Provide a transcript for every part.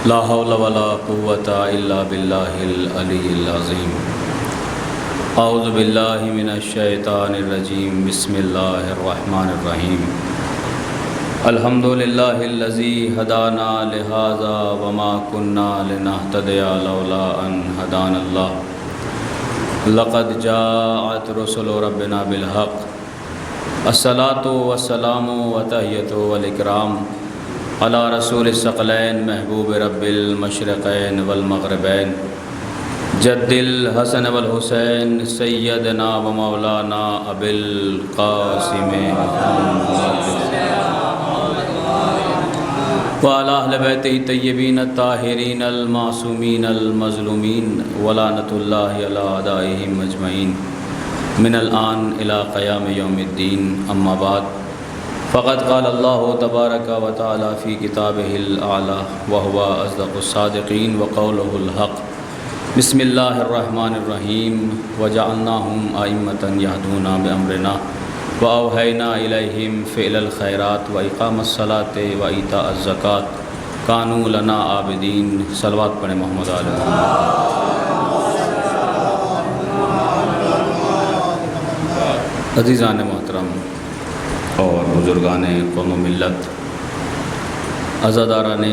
لا حول ولا قوة إلا بالله العلي العظيم اعوذ باللہ من الشیطان الرجیم بسم اللہ الرحمن الرحیم الحمد للہ الذی ہدانا لہذا وما كنا لنہتدی لولا ان ہدانا اللہ لقد جاءت رسل ربنا بالحق الصلاة والسلام وتحیۃ والاکرام علی رسول الثقلین محبوب رب المشرقین والمغربین جد الحسن والحسین سیدنا و مولانا ابی القاسم وعلی اہل بیتہ الطیبین الطاہرین المعصومین المظلومین ولعنۃ اللہ علی اعدائہم اجمعین من الآن الی قیام یوم الدین اما بعد فقد قال اللہ تبارک و تعالی فی کتابہ الاعلی وہو اصدق الصادقین وقولہ الحق بسم اللہ الرحمن الرحیم وجعلناہم ائمۃ یہدون بامرنا واوحینا الیہم فعل الخیرات واقام الصلاۃ وایتاء الزکوٰۃ کانوا لنا عابدین۔ صلوات پڑھیں محمد علیہ۔ عزیزان محترم اور بزرگان قوم و ملت، عزاداران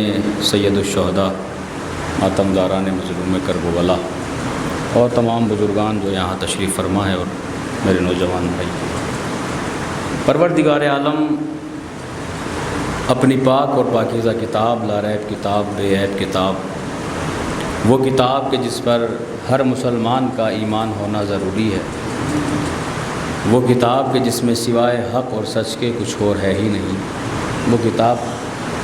سید الشہداء، ماتمداران مظلوم کربلا اور تمام بزرگان جو یہاں تشریف فرما ہے، اور میرے نوجوان بھائی، پروردگار عالم اپنی پاک اور پاکیزہ کتاب، لاریب کتاب، بے عیب کتاب، وہ کتاب کہ جس پر ہر مسلمان کا ایمان ہونا ضروری ہے، وہ کتاب کہ جس میں سوائے حق اور سچ کے کچھ اور ہے ہی نہیں، وہ کتاب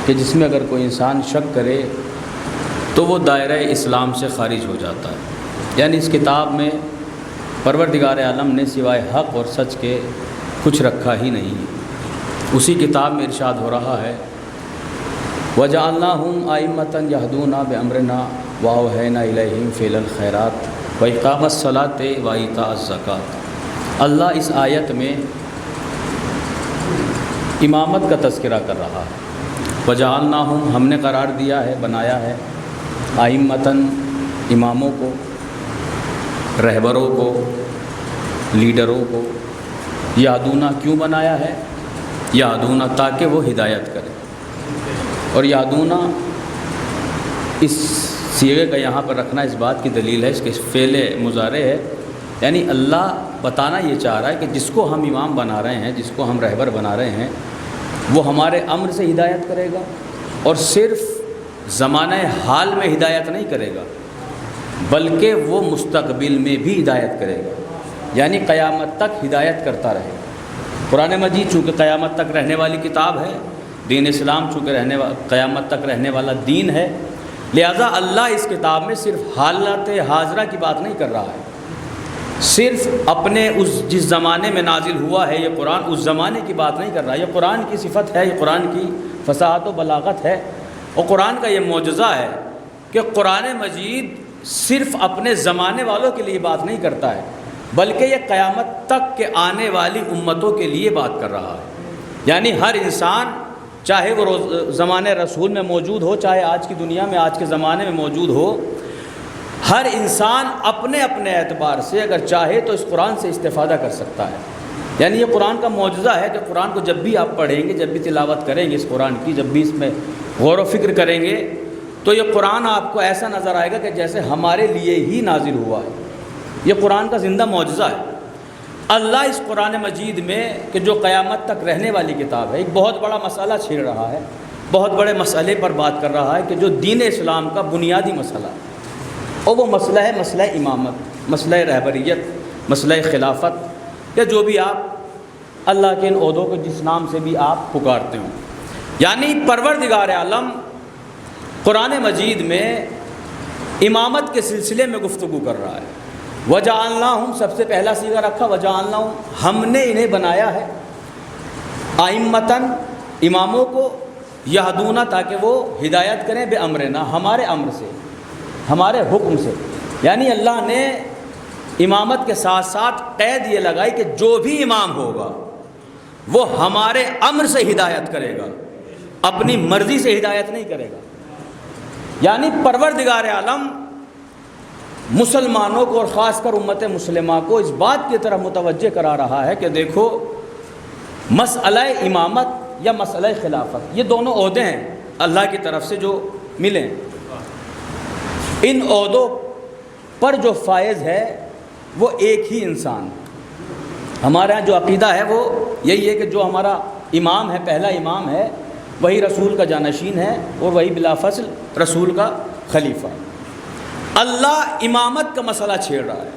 کہ جس میں اگر کوئی انسان شک کرے تو وہ دائرہ اسلام سے خارج ہو جاتا ہے۔ یعنی اس کتاب میں پروردگار عالم نے سوائے حق اور سچ کے کچھ رکھا ہی نہیں ہے۔ اسی کتاب میں ارشاد ہو رہا ہے وَجَعَلْنَاهُمْ أَئِمَّةً يَهْدُونَ بِأَمْرِنَا وَأَوْحَيْنَا إِلَيْهِمْ فِعْلَ الْخَيْرَاتِ وَإِقَامَ الصَّلَاةِ وَإِيتَاءَ الزَّكَاةِ۔ اللہ اس آیت میں امامت کا تذکرہ کر رہا ہے۔ وَجَعَلْنَاهُمْ، ہم نے قرار دیا ہے، بنایا ہے، ائمتاً، اماموں کو، رہبروں کو، لیڈروں کو۔ یہدونا کیوں بنایا ہے؟ یہدونا تاکہ وہ ہدایت کرے، اور یہدونا اس صیغے کا یہاں پر رکھنا اس بات کی دلیل ہے، اس کے فعل مضارع ہے، یعنی اللہ بتانا یہ چاہ رہا ہے کہ جس کو ہم امام بنا رہے ہیں، جس کو ہم رہبر بنا رہے ہیں، وہ ہمارے امر سے ہدایت کرے گا، اور صرف زمانہ حال میں ہدایت نہیں کرے گا بلکہ وہ مستقبل میں بھی ہدایت کرے گا، یعنی قیامت تک ہدایت کرتا رہے گا۔ قرآن مجید چونکہ قیامت تک رہنے والی کتاب ہے، دین اسلام چونکہ قیامت تک رہنے والا دین ہے، لہذا اللہ اس کتاب میں صرف حالات حاضرہ کی بات نہیں کر رہا ہے، صرف اپنے جس زمانے میں نازل ہوا ہے یہ قرآن، اس زمانے کی بات نہیں کر رہا۔ یہ قرآن کی صفت ہے، یہ قرآن کی فصاحت و بلاغت ہے، اور قرآن کا یہ معجزہ ہے کہ قرآن مجید صرف اپنے زمانے والوں کے لیے بات نہیں کرتا ہے بلکہ یہ قیامت تک کے آنے والی امتوں کے لیے بات کر رہا ہے۔ یعنی ہر انسان، چاہے وہ زمانے رسول میں موجود ہو، چاہے آج کی دنیا میں، آج کے زمانے میں موجود ہو، ہر انسان اپنے اپنے اعتبار سے اگر چاہے تو اس قرآن سے استفادہ کر سکتا ہے۔ یعنی یہ قرآن کا معجزہ ہے کہ قرآن کو جب بھی آپ پڑھیں گے، جب بھی تلاوت کریں گے اس قرآن کی، جب بھی اس میں غور و فکر کریں گے، تو یہ قرآن آپ کو ایسا نظر آئے گا کہ جیسے ہمارے لیے ہی نازل ہوا ہے۔ یہ قرآن کا زندہ معجزہ ہے۔ اللہ اس قرآن مجید میں کہ جو قیامت تک رہنے والی کتاب ہے، ایک بہت بڑا مسئلہ چھیڑ رہا ہے، بہت بڑے مسئلے پر بات کر رہا ہے کہ جو دین اسلام کا بنیادی مسئلہ ہے، اور وہ مسئلہ ہے مسئلہ امامت، مسئلہ رہبریت، مسئلہ خلافت، یا جو بھی آپ اللہ کے ان عہدوں کو جس نام سے بھی آپ پکارتے ہوں۔ یعنی پروردگار عالم قرآن مجید میں امامت کے سلسلے میں گفتگو کر رہا ہے۔ وجعلناہم، سب سے پہلا صیغہ رکھا وجعلناہم، ہم نے انہیں بنایا ہے، ائمتاً، اماموں کو، یہدونا تاکہ وہ ہدایت کریں، بے امرنا، ہمارے امر سے، ہمارے حکم سے۔ یعنی اللہ نے امامت کے ساتھ ساتھ قید یہ لگائی کہ جو بھی امام ہوگا وہ ہمارے امر سے ہدایت کرے گا، اپنی مرضی سے ہدایت نہیں کرے گا۔ یعنی پروردگار عالم مسلمانوں کو اور خاص کر امت مسلمہ کو اس بات کی طرف متوجہ کرا رہا ہے کہ دیکھو مسئلہ امامت یا مسئلہ خلافت یہ دونوں عہدے ہیں اللہ کی طرف سے جو ملیں، ان عہدوں پر جو فائز ہے وہ ایک ہی انسان۔ ہمارے ہاں جو عقیدہ ہے وہ یہی ہے کہ جو ہمارا امام ہے، پہلا امام ہے، وہی رسول کا جانشین ہے اور وہی بلا فصل رسول کا خلیفہ۔ اللہ امامت کا مسئلہ چھیڑ رہا ہے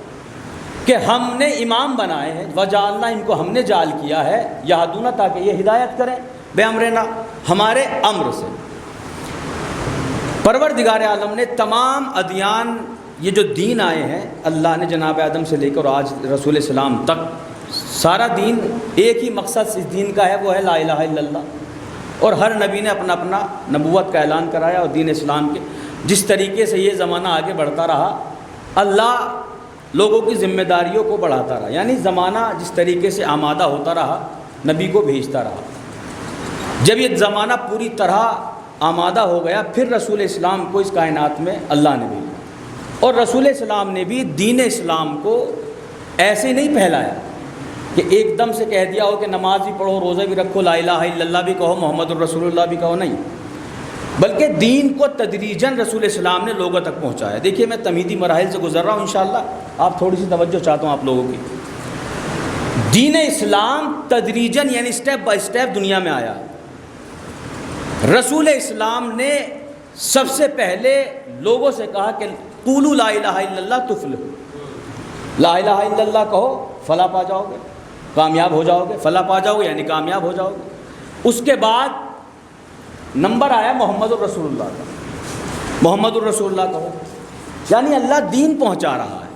کہ ہم نے امام بنائے ہیں، وجعلنا، ان کو ہم نے جعل کیا ہے، یہدون، تاکہ یہ ہدایت کریں، بے امرنا، ہمارے امر سے۔ پروردگار عالم نے تمام ادیان، یہ جو دین آئے ہیں اللہ نے جناب آدم سے لے کر آج رسول اسلام تک، سارا دین ایک ہی مقصد اس دین کا ہے، وہ ہے لا الہ الا اللہ۔ اور ہر نبی نے اپنا اپنا نبوت کا اعلان کرایا، اور دین اسلام کے جس طریقے سے یہ زمانہ آگے بڑھتا رہا اللہ لوگوں کی ذمہ داریوں کو بڑھاتا رہا، یعنی زمانہ جس طریقے سے آمادہ ہوتا رہا نبی کو بھیجتا رہا۔ جب یہ زمانہ پوری طرح آمادہ ہو گیا پھر رسول اسلام کو اس کائنات میں اللہ نے بھیجا، اور رسول اسلام نے بھی دین اسلام کو ایسے نہیں پھیلایا کہ ایک دم سے کہہ دیا ہو کہ نماز بھی پڑھو، روزہ بھی رکھو، لا الہ الا اللہ بھی کہو، محمد الرسول اللہ بھی کہو، نہیں، بلکہ دین کو تدریجاً رسول اسلام نے لوگوں تک پہنچایا۔ دیکھیے میں تمہیدی مراحل سے گزر رہا ہوں، انشاءاللہ آپ تھوڑی سی توجہ چاہتا ہوں آپ لوگوں کی۔ دین اسلام تدریجاً یعنی سٹیپ بائی سٹیپ دنیا میں آیا۔ رسول اسلام نے سب سے پہلے لوگوں سے کہا کہ قولوا لا الہ الا اللہ تفلحوا، لا الہ الا اللہ کہو فلاح پا جاؤ گے، کامیاب ہو جاؤ گے، فلاح پا جاؤ گے یعنی کامیاب ہو جاؤ گے۔ اس کے بعد نمبر آیا محمد الرسول اللہ کا، محمد الرسول اللہ کہو، یعنی اللہ دین پہنچا رہا ہے،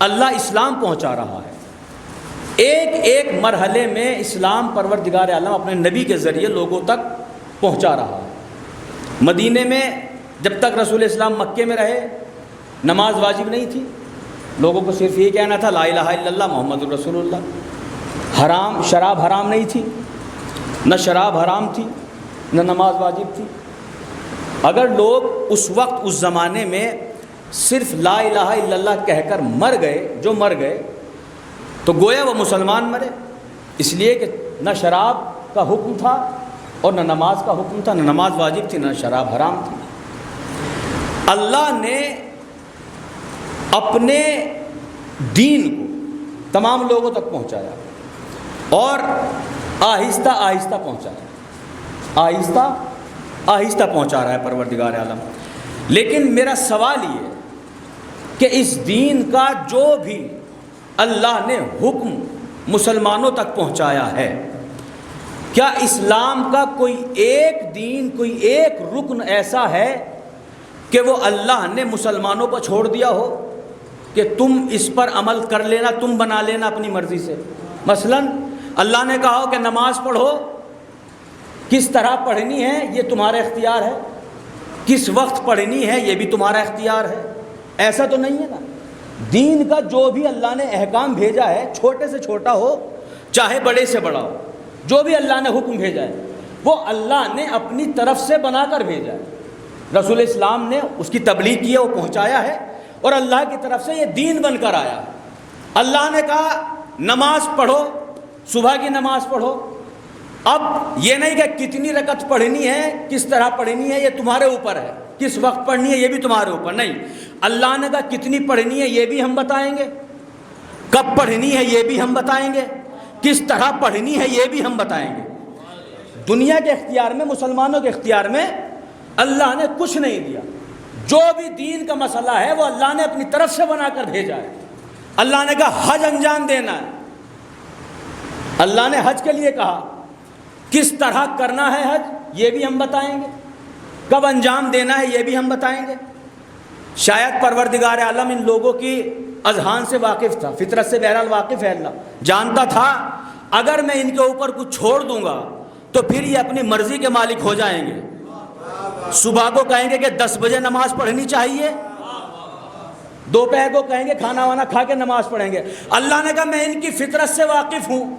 اللہ اسلام پہنچا رہا ہے۔ ایک ایک مرحلے میں اسلام پروردگار عالم اپنے نبی کے ذریعے لوگوں تک پہنچا رہا ہے۔ مدینے میں جب تک رسول اسلام مکے میں رہے نماز واجب نہیں تھی، لوگوں کو صرف یہ کہنا تھا لا الہ الا اللہ محمد الرسول اللہ۔ حرام، شراب حرام نہیں تھی، نہ شراب حرام تھی نہ نماز واجب تھی۔ اگر لوگ اس وقت اس زمانے میں صرف لا الہ الا اللہ کہہ کر مر گئے، جو مر گئے تو گویا وہ مسلمان مرے، اس لیے کہ نہ شراب کا حکم تھا اور نہ نماز کا حکم تھا، نہ نماز واجب تھی نہ شراب حرام تھی۔ اللہ نے اپنے دین کو تمام لوگوں تک پہنچایا اور آہستہ آہستہ پہنچایا، آہستہ آہستہ پہنچا رہا ہے پروردگار عالم۔ لیکن میرا سوال یہ ہے کہ اس دین کا جو بھی اللہ نے حکم مسلمانوں تک پہنچایا ہے، کیا اسلام کا کوئی ایک دین، کوئی ایک رکن ایسا ہے کہ وہ اللہ نے مسلمانوں پر چھوڑ دیا ہو کہ تم اس پر عمل کر لینا، تم بنا لینا اپنی مرضی سے؟ مثلا اللہ نے کہا ہو کہ نماز پڑھو، کس طرح پڑھنی ہے یہ تمہارا اختیار ہے، کس وقت پڑھنی ہے یہ بھی تمہارا اختیار ہے، ایسا تو نہیں ہے نا۔ دین کا جو بھی اللہ نے احکام بھیجا ہے، چھوٹے سے چھوٹا ہو چاہے بڑے سے بڑا ہو، جو بھی اللہ نے حکم بھیجا ہے وہ اللہ نے اپنی طرف سے بنا کر بھیجا ہے۔ رسول اسلام نے اس کی تبلیغ کی ہے، وہ پہنچایا ہے، اور اللہ کی طرف سے یہ دین بن کر آیا ہے۔ اللہ نے کہا نماز پڑھو، صبح کی نماز پڑھو، اب یہ نہیں کہ کتنی رکعت پڑھنی ہے، کس طرح پڑھنی ہے یہ تمہارے اوپر ہے، کس وقت پڑھنی ہے یہ بھی تمہارے اوپر نہیں۔ اللہ نے کہا کتنی پڑھنی ہے یہ بھی ہم بتائیں گے، کب پڑھنی ہے یہ بھی ہم بتائیں گے، کس طرح پڑھنی ہے یہ بھی ہم بتائیں گے۔ دنیا کے اختیار میں، مسلمانوں کے اختیار میں اللہ نے کچھ نہیں دیا۔ جو بھی دین کا مسئلہ ہے وہ اللہ نے اپنی طرف سے بنا کر بھیجا ہے۔ اللہ نے کہا حج انجام دینا ہے، اللہ نے حج کے لیے کہا، کس طرح کرنا ہے حج یہ بھی ہم بتائیں گے، کب انجام دینا ہے یہ بھی ہم بتائیں گے۔ شاید پروردگار عالم ان لوگوں کی اذہان سے واقف تھا، فطرت سے بہرحال واقف ہے، اللہ جانتا تھا اگر میں ان کے اوپر کچھ چھوڑ دوں گا تو پھر یہ اپنی مرضی کے مالک ہو جائیں گے۔ صبح کو کہیں گے کہ 10 بجے نماز پڑھنی چاہیے، دوپہر کو کہیں گے کھانا وانا کھا کے نماز پڑھیں گے۔ اللہ نے کہا میں ان کی فطرت سے واقف ہوں،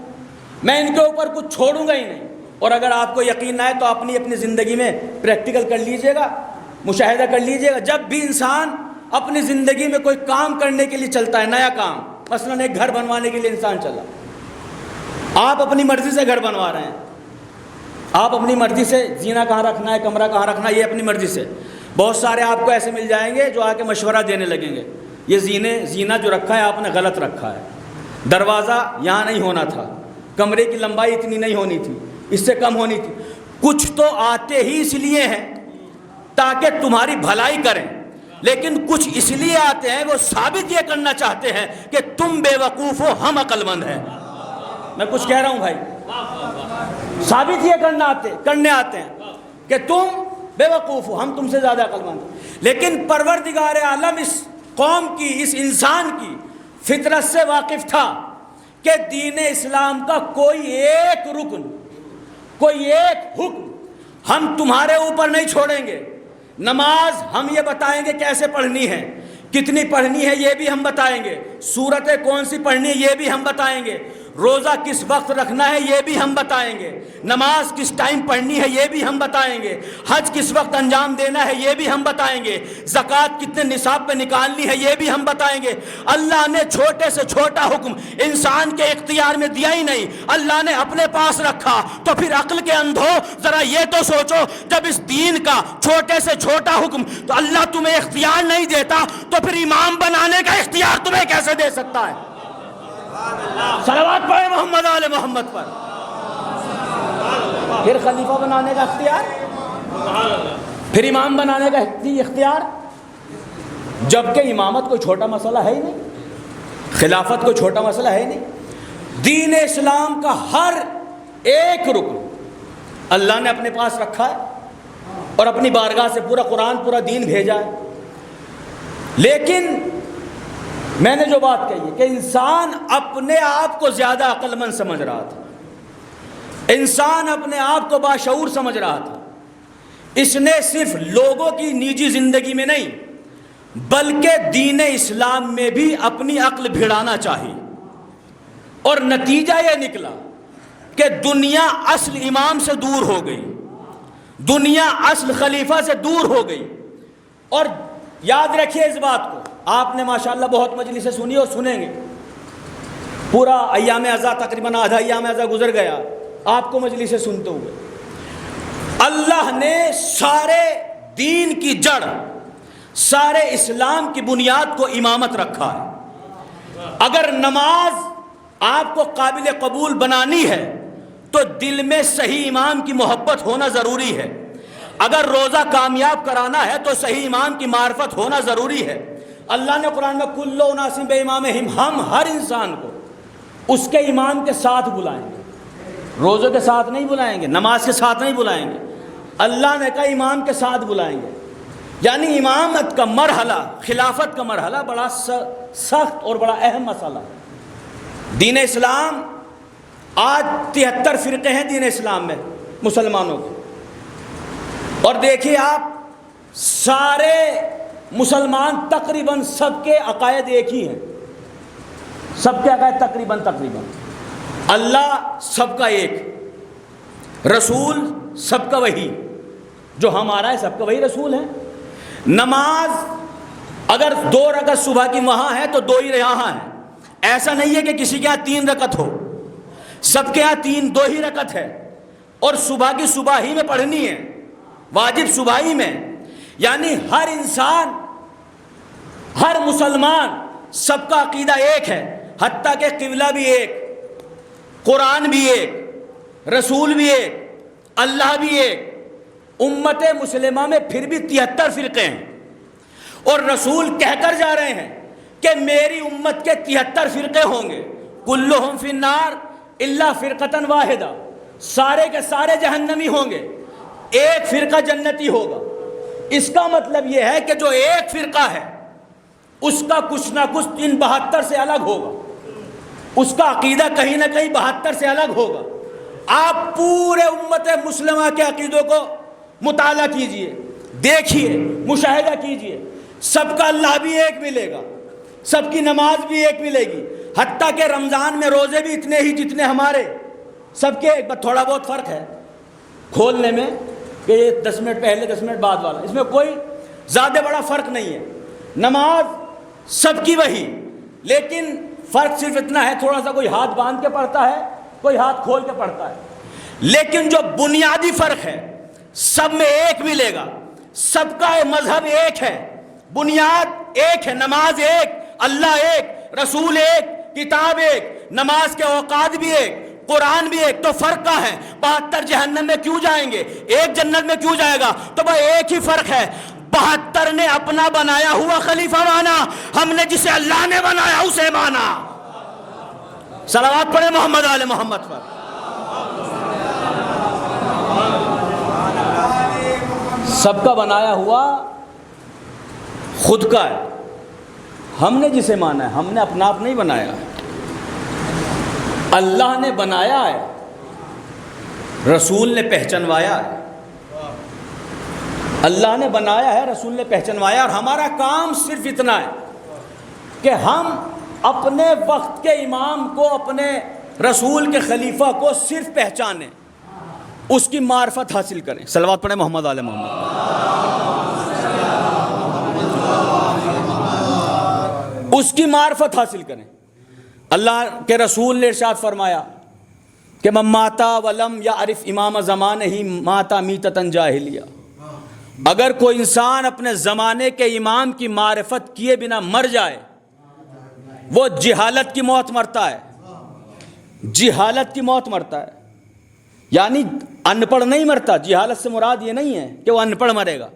میں ان کے اوپر کچھ چھوڑوں گا ہی نہیں۔ اور اگر آپ کو یقین نہ ہے تو اپنی اپنی زندگی میں پریکٹیکل کر لیجئے گا مشاہدہ کر لیجئے گا، جب بھی انسان اپنی زندگی میں کوئی کام کرنے کے لیے چلتا ہے، نیا کام، مثلا ایک گھر بنوانے کے لیے انسان چلا، آپ اپنی مرضی سے گھر بنوا رہے ہیں، آپ اپنی مرضی سے زینہ کہاں رکھنا ہے، کمرہ کہاں رکھنا ہے، یہ اپنی مرضی سے. بہت سارے آپ کو ایسے مل جائیں گے جو آ کے مشورہ دینے لگیں گے، یہ زینہ جو رکھا ہے آپ نے غلط رکھا ہے، دروازہ یہاں نہیں ہونا تھا، کمرے کی لمبائی اتنی نہیں ہونی تھی، اس سے کم ہونی تھی. کچھ تو آتے ہی اس لیے ہیں تاکہ تمہاری بھلائی کریں، لیکن کچھ اس لیے آتے ہیں وہ ثابت یہ کرنا چاہتے ہیں کہ تم بے وقوف ہو، ہم عقل مند ہیں. میں کچھ کہہ رہا ہوں بھائی، ثابت یہ کرنے آتے ہیں کہ تم بے وقوف ہو، ہم تم سے زیادہ عقل مند ہیں. لیکن پروردگار عالم اس قوم کی، اس انسان کی فطرت سے واقف تھا کہ دین اسلام کا کوئی ایک رکن، کوئی ایک حکم ہم تمہارے اوپر نہیں چھوڑیں گے. نماز ہم یہ بتائیں گے کیسے پڑھنی ہے، کتنی پڑھنی ہے یہ بھی ہم بتائیں گے، سورتیں کون سی پڑھنی ہے یہ بھی ہم بتائیں گے، روزہ کس وقت رکھنا ہے یہ بھی ہم بتائیں گے، نماز کس ٹائم پڑھنی ہے یہ بھی ہم بتائیں گے، حج کس وقت انجام دینا ہے یہ بھی ہم بتائیں گے، زکوٰۃ کتنے نصاب پہ نکالنی ہے یہ بھی ہم بتائیں گے. اللہ نے چھوٹے سے چھوٹا حکم انسان کے اختیار میں دیا ہی نہیں، اللہ نے اپنے پاس رکھا. تو پھر عقل کے اندھو ذرا یہ تو سوچو، جب اس دین کا چھوٹے سے چھوٹا حکم تو اللہ تمہیں اختیار نہیں دیتا تو پھر امام بنانے کا اختیار تمہیں کیسے دے سکتا ہے؟ صلوات پڑھے محمد آل محمد پر. پھر خلیفہ بنانے کا اختیار، پھر امام بنانے کا اختیار، جبکہ امامت کوئی چھوٹا مسئلہ ہے ہی نہیں، خلافت کوئی چھوٹا مسئلہ ہے ہی نہیں. دین اسلام کا ہر ایک رکن اللہ نے اپنے پاس رکھا ہے اور اپنی بارگاہ سے پورا قرآن، پورا دین بھیجا ہے. لیکن میں نے جو بات کہی ہے کہ انسان اپنے آپ کو زیادہ عقل مند سمجھ رہا تھا، انسان اپنے آپ کو باشعور سمجھ رہا تھا. اس نے صرف لوگوں کی نجی زندگی میں نہیں بلکہ دین اسلام میں بھی اپنی عقل بھیڑانا چاہی، اور نتیجہ یہ نکلا کہ دنیا اصل امام سے دور ہو گئی، دنیا اصل خلیفہ سے دور ہو گئی. اور یاد رکھیے اس بات کو، آپ نے ماشاءاللہ بہت مجلسیں سنی اور سنیں گے، پورا ایام عزا تقریباً آدھا ایام عزا گزر گیا آپ کو مجلسیں سنتے ہوئے. اللہ نے سارے دین کی جڑ، سارے اسلام کی بنیاد کو امامت رکھا ہے. اگر نماز آپ کو قابل قبول بنانی ہے تو دل میں صحیح امام کی محبت ہونا ضروری ہے. اگر روزہ کامیاب کرانا ہے تو صحیح امام کی معرفت ہونا ضروری ہے. اللہ نے قرآن میں کلو اناس بامامہم، ہم ہر انسان کو اس کے امام کے ساتھ بلائیں گے، روزوں کے ساتھ نہیں بلائیں گے، نماز کے ساتھ نہیں بلائیں گے، اللہ نے کہا امام کے ساتھ بلائیں گے. یعنی امامت کا مرحلہ، خلافت کا مرحلہ بڑا سخت اور بڑا اہم مسئلہ ہے. دین اسلام آج 73 فرقے ہیں دین اسلام میں مسلمانوں کے، اور دیکھیے آپ سارے مسلمان تقریباً سب کے عقائد ایک ہی ہیں، سب کے عقائد تقریباً اللہ سب کا ایک، رسول سب کا وہی، جو ہمارا ہے سب کا وہی رسول ہے. نماز اگر 2 رکعت صبح کی وہاں ہے تو 2 ہی یہاں ہیں. ایسا نہیں ہے کہ کسی کے یہاں 3 رکعت ہو، سب کے یہاں 2 ہی رکعت ہے، اور صبح کی صبح ہی میں پڑھنی ہے، واجب صبح ہی میں. یعنی ہر انسان، ہر مسلمان، سب کا عقیدہ ایک ہے، حتیٰ کہ قبلہ بھی ایک، قرآن بھی ایک، رسول بھی ایک، اللہ بھی ایک. امت مسلمہ میں پھر بھی 73 فرقے ہیں، اور رسول کہہ کر جا رہے ہیں کہ میری امت کے 73 فرقے ہوں گے، کلہم فی النار الا فرقۃ واحدہ، سارے کے سارے جہنمی ہوں گے، ایک فرقہ جنتی ہوگا. اس کا مطلب یہ ہے کہ جو ایک فرقہ ہے اس کا کچھ نہ کچھ ان 72 سے الگ ہوگا، اس کا عقیدہ کہیں نہ کہیں 72 سے الگ ہوگا. آپ پورے امت مسلمہ کے عقیدوں کو مطالعہ کیجئے، دیکھیے، مشاہدہ کیجئے. سب کا اللہ بھی ایک ملے گا، سب کی نماز بھی ایک ملے گی، حتیٰ کہ رمضان میں روزے بھی اتنے ہی جتنے ہمارے، سب کے ایک، تھوڑا بہت فرق ہے کھولنے میں کہ یہ 10 منٹ پہلے 10 منٹ بعد والا، اس میں کوئی زیادہ بڑا فرق نہیں ہے، نماز سب کی وہی، لیکن فرق صرف اتنا ہے تھوڑا سا کوئی ہاتھ باندھ کے پڑھتا ہے، کوئی ہاتھ کھول کے پڑھتا ہے، لیکن جو بنیادی فرق ہے سب میں ایک ملے گا، سب کا مذہب ایک ہے، بنیاد ایک ہے، نماز ایک، اللہ ایک، رسول ایک، کتاب ایک، نماز کے اوقات بھی ایک، قرآن بھی ایک، تو فرق کیا ہے؟ 72 جہنم میں کیوں جائیں گے، ایک جنت میں کیوں جائے گا؟ تو بھائی ایک ہی فرق ہے، 72 نے اپنا بنایا ہوا خلیفہ مانا، ہم نے جسے اللہ نے بنایا اسے مانا۔ صلوات پڑھیں محمد آل محمد پر۔ سب کا بنایا ہوا خود کا ہے، ہم نے جسے مانا ہے، ہم نے اپنا آپ نہیں بنایا، اللہ نے بنایا ہے، رسول نے پہچنوایا ہے، اللہ نے بنایا ہے، رسول نے پہچنوایا، اور ہمارا کام صرف اتنا ہے کہ ہم اپنے وقت کے امام کو، اپنے رسول کے خلیفہ کو صرف پہچانیں، اس کی معرفت حاصل کریں۔ صلوات پڑھیں محمد آل محمد۔ اس کی معرفت حاصل کریں۔ اللہ کے رسول نے ارشاد فرمایا کہ من ماتا ولم یعرف امام زمانہ ہی ماتا میتۃ جاہلیہ، اگر کوئی انسان اپنے زمانے کے امام کی معرفت کیے بنا مر جائے وہ جہالت کی موت مرتا ہے، جہالت کی موت مرتا ہے، یعنی ان پڑھ نہیں مرتا، جہالت سے مراد یہ نہیں ہے کہ وہ ان پڑھ مرے گا،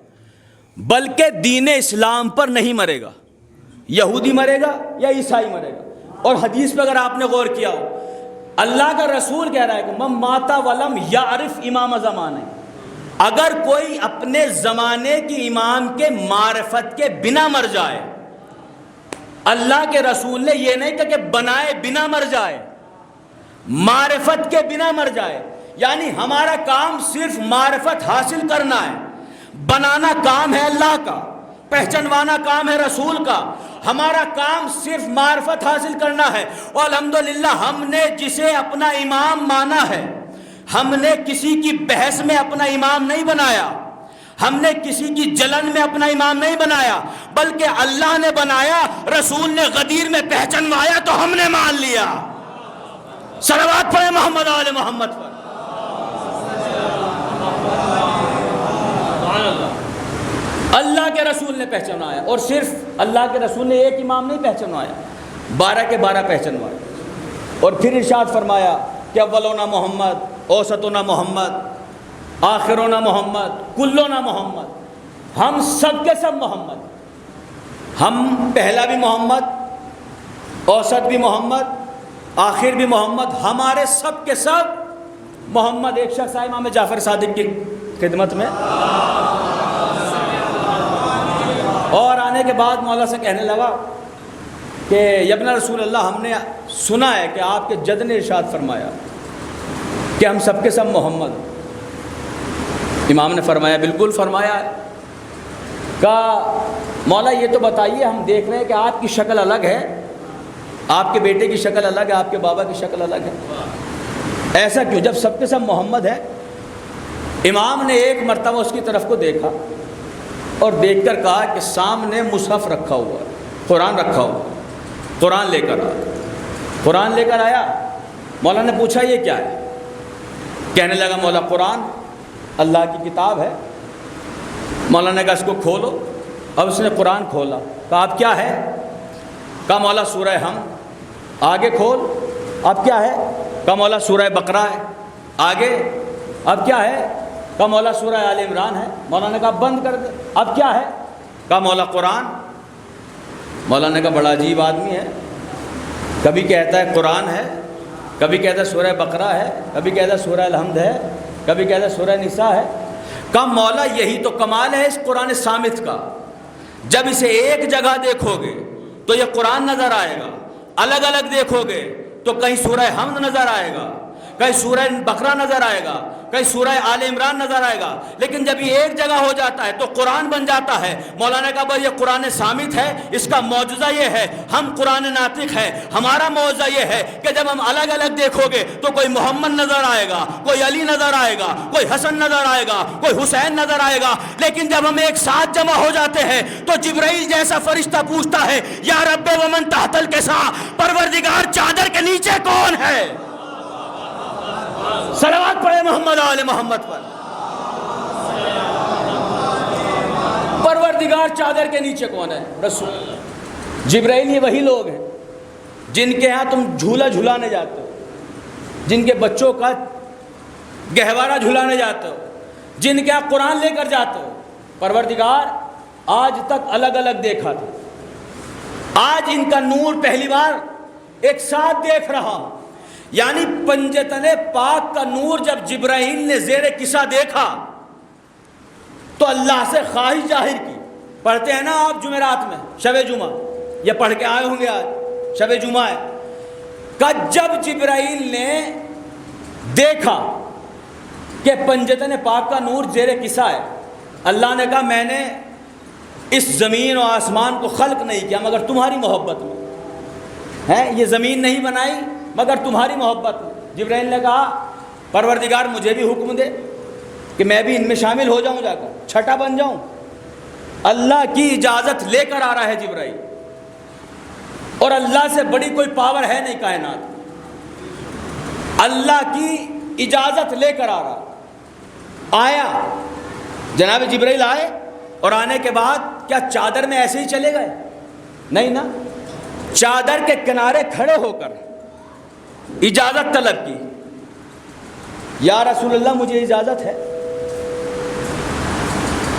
بلکہ دین اسلام پر نہیں مرے گا، یہودی مرے گا یا عیسائی مرے گا۔ اور حدیث پہ اگر آپ نے غور کیا ہو، اللہ کا رسول کہہ رہا ہے کہ من ماتا ولم یعرف امام زمانہ، اگر کوئی اپنے زمانے کی امام کے معرفت کے بنا مر جائے، اللہ کے رسول نے یہ نہیں کہا کہ بنائے بنا مر جائے، معرفت کے بنا مر جائے، یعنی ہمارا کام صرف معرفت حاصل کرنا ہے، بنانا کام ہے اللہ کا، پہچنوانا کام ہے رسول کا، ہمارا کام صرف معرفت حاصل کرنا ہے۔ اور الحمدللہ ہم نے جسے اپنا امام مانا ہے، ہم نے کسی کی بحث میں اپنا امام نہیں بنایا، ہم نے کسی کی جلن میں اپنا امام نہیں بنایا، بلکہ اللہ نے بنایا، رسول نے غدیر میں پہچنوایا تو ہم نے مان لیا۔ صلوات پڑھیں محمد آل محمد پر۔ اللہ کے رسول نے پہچنوایا، اور صرف اللہ کے رسول نے ایک امام نہیں پہچنوایا، 12 کے 12 پہچنوائے، اور پھر ارشاد فرمایا کہ اولونا محمد، اوسطونا محمد، آخرونا محمد، کلونا محمد، ہم سب کے سب محمد، ہم پہلا بھی محمد، اوسط بھی محمد، آخر بھی محمد، ہمارے سب کے سب محمد۔ ایک شخص آئے امام جعفر صادق کی خدمت میں، اور آنے کے بعد مولا سے کہنے لگا کہ ابن رسول اللہ، ہم نے سنا ہے کہ آپ کے جد نے ارشاد فرمایا کہ ہم سب کے سب محمد ہیں۔ امام نے فرمایا بالکل فرمایا ہے۔ کہا مولا یہ تو بتائیے، ہم دیکھ رہے ہیں کہ آپ کی شکل الگ ہے، آپ کے بیٹے کی شکل الگ ہے، آپ کے بابا کی شکل الگ ہے، ایسا کیوں جب سب کے سب محمد ہیں؟ امام نے ایک مرتبہ اس کی طرف کو دیکھا اور دیکھ کر کہا کہ سامنے مصحف رکھا ہوا ہے، قرآن رکھا ہوا ہے، قرآن لے کر آیا۔ قرآن لے کر آیا، مولا نے پوچھا یہ کیا ہے؟ کہنے لگا مولا قرآن اللہ کی کتاب ہے۔ مولا نے کہا اس کو کھولو۔ اب اس نے قرآن کھولا، کہا اب کیا ہے؟ کہا مولا سورہ حمد۔ آگے کھول، اب کیا ہے؟ کہا مولا سورہ بقرہ ہے۔ آگے، اب کیا ہے؟ کہا مولا سورہ آل عمران ہے۔ مولا نے کہا بند کر دے، اب کیا ہے؟ کہا مولا قرآن۔ مولا نے کہا بڑا عجیب آدمی ہے، کبھی کہتا ہے قرآن ہے، کبھی کہتا ہے سورہ بقرہ ہے، کبھی کہتا ہے سورہ الحمد ہے، کبھی کہتا ہے سورہ نساء ہے۔ کہا مولا یہی تو کمال ہے اس قرآن صامت کا، جب اسے ایک جگہ دیکھو گے تو یہ قرآن نظر آئے گا، الگ الگ دیکھو گے تو کہیں سورہ حمد نظر آئے گا، کہیں سورہ بقرہ نظر آئے گا، کہیں سورہ آل عمران نظر آئے گا، لیکن جب یہ ایک جگہ ہو جاتا ہے تو قرآن بن جاتا ہے۔ مولانا نے کہا بھائی یہ قرآن صامت ہے، اس کا معجزہ یہ ہے، ہم قرآن ناطق ہے، ہمارا معجزہ یہ ہے کہ جب ہم الگ الگ دیکھو گے تو کوئی محمد نظر آئے گا، کوئی علی نظر آئے گا، کوئی حسن نظر آئے گا، کوئی حسین نظر آئے گا، لیکن جب ہم ایک ساتھ جمع ہو جاتے ہیں تو جبرائیل جیسا فرشتہ پوچھتا ہے یا رب ومن تحت الکسا، پروردگار چادر کے نیچے کون ہے؟ صلوات پڑھے محمد آل محمد پر۔ پروردگار چادر کے نیچے کون ہے؟ رسول اللہ۔ جبرائیل یہ وہی لوگ ہیں جن کے ہاں تم جھولا جھلانے جاتے ہو، جن کے بچوں کا گہوارہ جھلانے جاتے ہو، جن کے ہاں قرآن لے کر جاتے ہو۔ پروردگار آج تک الگ الگ دیکھا تھا، آج ان کا نور پہلی بار ایک ساتھ دیکھ رہا ہوں۔ یعنی پنجتن پاک کا نور جب جبرائیل نے زیر کسا دیکھا تو اللہ سے خواہش ظاہر کی۔ پڑھتے ہیں نا آپ جمعرات میں شب جمعہ، یہ پڑھ کے آئے ہوں گے، آج شب جمعہ ہے کہ جب جبرائیل نے دیکھا کہ پنجتن پاک کا نور زیر کسا ہے، اللہ نے کہا میں نے اس زمین و آسمان کو خلق نہیں کیا مگر تمہاری محبت میں ہے، یہ زمین نہیں بنائی مگر تمہاری محبت میں۔ جبرائیل نے کہا پروردگار مجھے بھی حکم دے کہ میں بھی ان میں شامل ہو جاؤں، جا کر چھٹا بن جاؤں۔ اللہ کی اجازت لے کر آ رہا ہے جبرائیل، اور اللہ سے بڑی کوئی پاور ہے نہیں کائنات میں، اللہ کی اجازت لے کر آ رہا۔ آیا جناب جبرائیل آئے، اور آنے کے بعد کیا چادر میں ایسے ہی چلے گئے؟ نہیں نا، چادر کے کنارے کھڑے ہو کر اجازت طلب کی، یا رسول اللہ مجھے اجازت ہے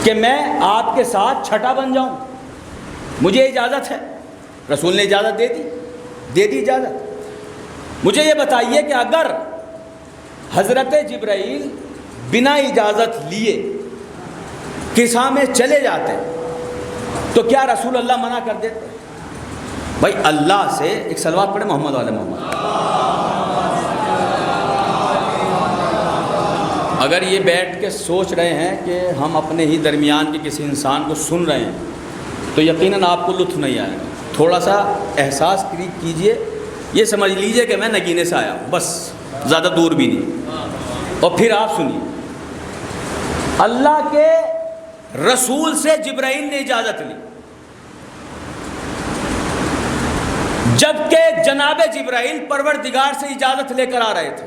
کہ میں آپ کے ساتھ چھٹا بن جاؤں، مجھے اجازت ہے۔ رسول نے اجازت دے دی اجازت۔ مجھے یہ بتائیے کہ اگر حضرت جبرائیل بنا اجازت لیے کسا میں چلے جاتے تو کیا رسول اللہ منع کر دیتے؟ بھائی اللہ سے ایک صلوات پڑھے محمد علیہ محمد۔ اگر یہ بیٹھ کے سوچ رہے ہیں کہ ہم اپنے ہی درمیان کے کسی انسان کو سن رہے ہیں تو یقیناً آپ کو لطف نہیں آئے گا۔ تھوڑا سا احساس کیجئے، یہ سمجھ لیجئے کہ میں نگینے سے آیا ہوں، بس زیادہ دور بھی نہیں، اور پھر آپ سنیے۔ اللہ کے رسول سے جبرائیل نے اجازت لی، جبکہ جناب جبرائیل پروردگار سے اجازت لے کر آ رہے تھے۔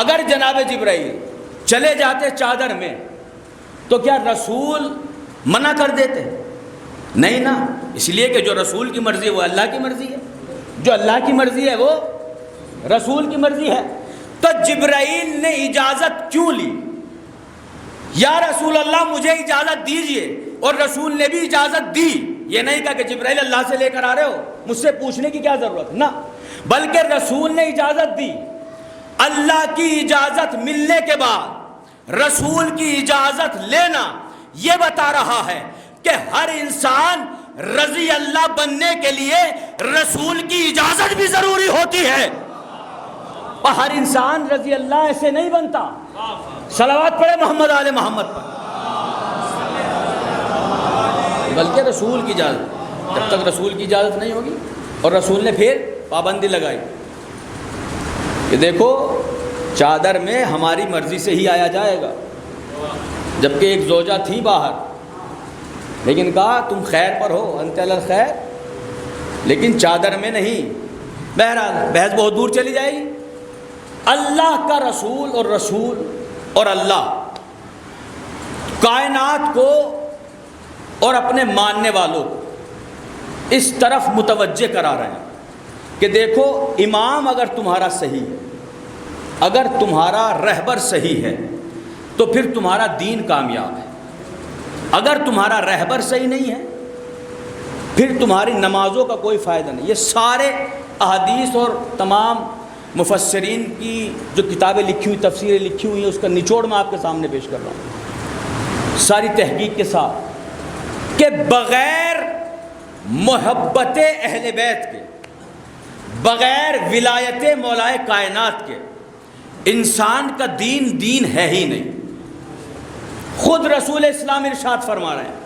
اگر جناب جبرائیل چلے جاتے چادر میں تو کیا رسول منع کر دیتے؟ نہیں نا، اس لیے کہ جو رسول کی مرضی ہے وہ اللہ کی مرضی ہے، جو اللہ کی مرضی ہے وہ رسول کی مرضی ہے۔ تو جبرائیل نے اجازت کیوں لی؟ یا رسول اللہ مجھے اجازت دیجئے، اور رسول نے بھی اجازت دی۔ یہ نہیں کہا کہ جبرائیل اللہ سے لے کر آ رہے ہو، مجھ سے پوچھنے کی کیا ضرورت، نہ، بلکہ رسول نے اجازت دی۔ اللہ کی اجازت ملنے کے بعد رسول کی اجازت لینا یہ بتا رہا ہے کہ ہر انسان رضی اللہ بننے کے لیے رسول کی اجازت بھی ضروری ہوتی ہے، اور ہر انسان رضی اللہ ایسے نہیں بنتا۔ صلوات پڑھے محمد آل محمد پر۔ بلکہ رسول کی اجازت، جب تک رسول کی اجازت نہیں ہوگی، اور رسول نے پھر پابندی لگائی کہ دیکھو چادر میں ہماری مرضی سے ہی آیا جائے گا، جبکہ ایک زوجہ تھی باہر، لیکن کہا تم خیر پر ہو، انت علی الخیر، لیکن چادر میں نہیں۔ بہرحال بحث بہت دور چلی جائے گی۔ اللہ کا رسول اور اللہ کائنات کو اور اپنے ماننے والوں کو اس طرف متوجہ کرا رہے ہیں کہ دیکھو امام اگر تمہارا صحیح ہے، اگر تمہارا رہبر صحیح ہے تو پھر تمہارا دین کامیاب ہے، اگر تمہارا رہبر صحیح نہیں ہے پھر تمہاری نمازوں کا کوئی فائدہ نہیں۔ یہ سارے احادیث اور تمام مفسرین کی جو کتابیں لکھی ہوئی، تفسیریں لکھی ہوئی ہیں، اس کا نچوڑ میں آپ کے سامنے پیش کر رہا ہوں ساری تحقیق کے ساتھ، کہ بغیر محبت اہل بیت کے، بغیر ولایت مولائے کائنات کے انسان کا دین ہے ہی نہیں۔ خود رسول اسلام ارشاد فرما رہے ہیں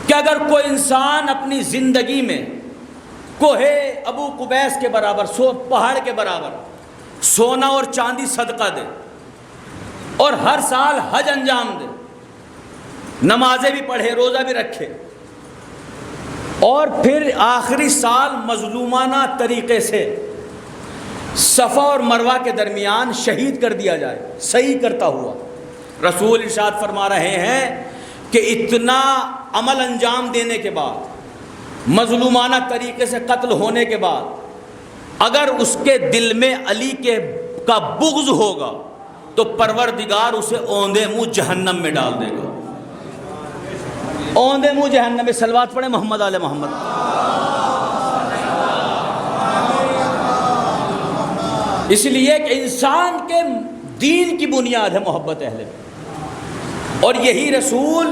کہ اگر کوئی انسان اپنی زندگی میں کوہ ابو قبیس کے برابر پہاڑ کے برابر سونا اور چاندی صدقہ دے اور ہر سال حج انجام دے، نمازیں بھی پڑھے، روزہ بھی رکھے، اور پھر آخری سال مظلومانہ طریقے سے صفا اور مروہ کے درمیان شہید کر دیا جائے صحیح کرتا ہوا، رسول ارشاد فرما رہے ہیں کہ اتنا عمل انجام دینے کے بعد، مظلومانہ طریقے سے قتل ہونے کے بعد، اگر اس کے دل میں علی کا بغض ہوگا تو پروردگار اسے اوندے منہ جہنم میں ڈال دے گا، اوندے منہ جہنم میں۔ صلوات پڑھیں محمد آل محمد۔ اس لیے کہ انسان کے دین کی بنیاد ہے محبت اہل بیت، اور یہی رسول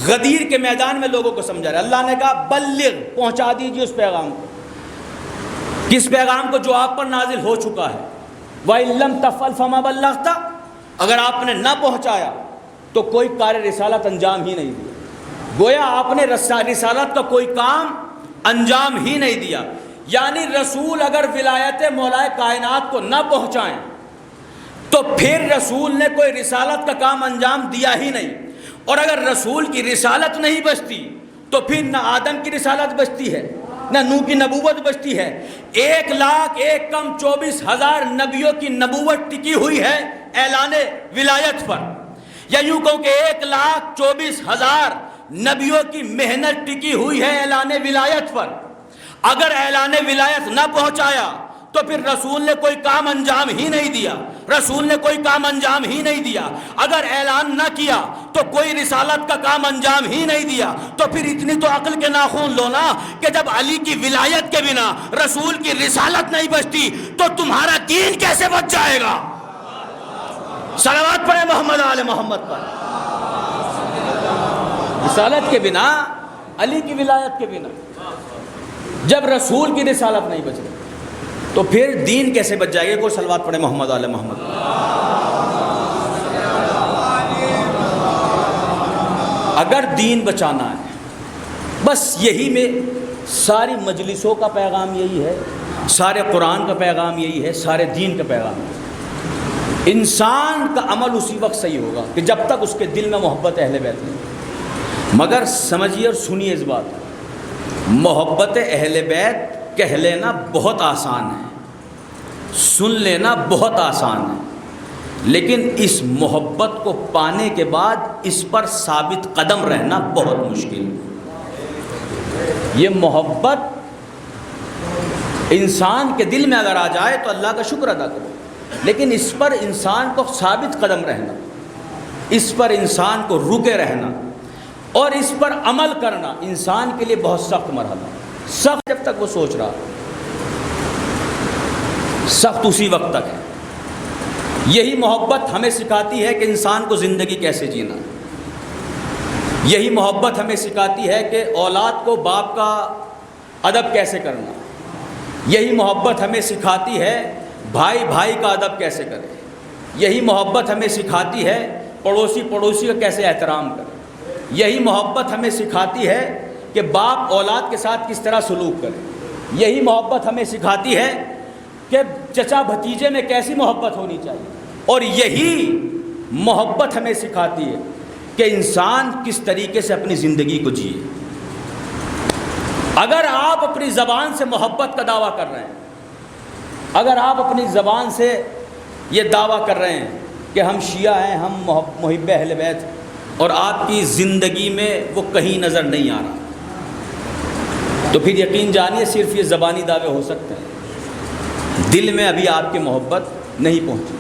غدیر کے میدان میں لوگوں کو سمجھا رہا ہے۔ اللہ نے کہا بلغ، پہنچا دیجیے اس پیغام کو، کس پیغام کو؟ جو آپ پر نازل ہو چکا ہے۔ وَإِن لَّمْ تَفْعَلْ فَمَا بَلَّغْتَ، اگر آپ نے نہ پہنچایا تو کوئی کار رسالت انجام ہی نہیں دیا، گویا آپ نے رسالت کا کوئی کام انجام ہی نہیں دیا۔ یعنی رسول اگر ولایت مولائے کائنات کو نہ پہنچائیں تو پھر رسول نے کوئی رسالت کا کام انجام دیا ہی نہیں، اور اگر رسول کی رسالت نہیں بچتی تو پھر نہ آدم کی رسالت بچتی ہے، نہ نوح کی نبوت بچتی ہے۔ 1,24,000 نبیوں کی نبوت ٹکی ہوئی ہے اعلان ولایت پر، یا یوں کہوں کہ 1,24,000 نبیوں کی محنت ٹکی ہوئی ہے اعلان ولایت پر۔ اگر اعلان ولایت نہ پہنچایا تو پھر رسول نے کوئی کام انجام ہی نہیں دیا، رسول نے کوئی کام انجام ہی نہیں دیا۔ اگر اعلان نہ کیا تو کوئی رسالت کا کام انجام ہی نہیں دیا۔ تو پھر اتنی تو عقل کے ناخن لو نا کہ جب علی کی ولایت کے بنا رسول کی رسالت نہیں بچتی تو تمہارا دین کیسے بچ جائے گا؟ صلوات پڑھیں محمد آل محمد پر۔ رسالت کے بنا، علی کی ولایت کے بنا، جب رسول کی رسالت نہیں بچ گئی تو پھر دین کیسے بچ جائے گا؟ کوئی صلوات پڑھے محمد آل محمد۔ اگر دین بچانا ہے، بس یہی میں ساری مجلسوں کا پیغام یہی ہے، سارے قرآن کا پیغام یہی ہے، سارے دین کا پیغام ہے۔ انسان کا عمل اسی وقت صحیح ہوگا کہ جب تک اس کے دل میں محبت اہل بیت نہیں۔ مگر سمجھیے اور سنیے اس بات، محبت اہل بیت کہہ لینا بہت آسان ہے، سن لینا بہت آسان ہے، لیکن اس محبت کو پانے کے بعد اس پر ثابت قدم رہنا بہت مشکل ہے۔ یہ محبت انسان کے دل میں اگر آ جائے تو اللہ کا شکر ادا کرو، لیکن اس پر انسان کو ثابت قدم رہنا، اس پر انسان کو رکے رہنا اور اس پر عمل کرنا انسان کے لیے بہت سخت مرحلہ ہے۔ سخت جب تک وہ سوچ رہا، سخت اسی وقت تک ہے۔ یہی محبت ہمیں سکھاتی ہے کہ انسان کو زندگی کیسے جینا ہے، یہی محبت ہمیں سکھاتی ہے کہ اولاد کو باپ کا ادب کیسے کرنا، یہی محبت ہمیں سکھاتی ہے بھائی بھائی کا ادب کیسے کرے، یہی محبت ہمیں سکھاتی ہے پڑوسی کا کیسے احترام کرے، یہی محبت ہمیں سکھاتی ہے کہ باپ اولاد کے ساتھ کس طرح سلوک کرے، یہی محبت ہمیں سکھاتی ہے کہ چچا بھتیجے میں کیسی محبت ہونی چاہیے، اور یہی محبت ہمیں سکھاتی ہے کہ انسان کس طریقے سے اپنی زندگی کو جیے۔ اگر آپ اپنی زبان سے محبت کا دعویٰ کر رہے ہیں، اگر آپ اپنی زبان سے یہ دعویٰ کر رہے ہیں کہ ہم شیعہ ہیں، ہم محب اہل بیت، اور آپ کی زندگی میں وہ کہیں نظر نہیں آ رہا، تو پھر یقین جانیے صرف یہ زبانی دعوے ہو سکتے ہیں، دل میں ابھی آپ کی محبت نہیں پہنچی،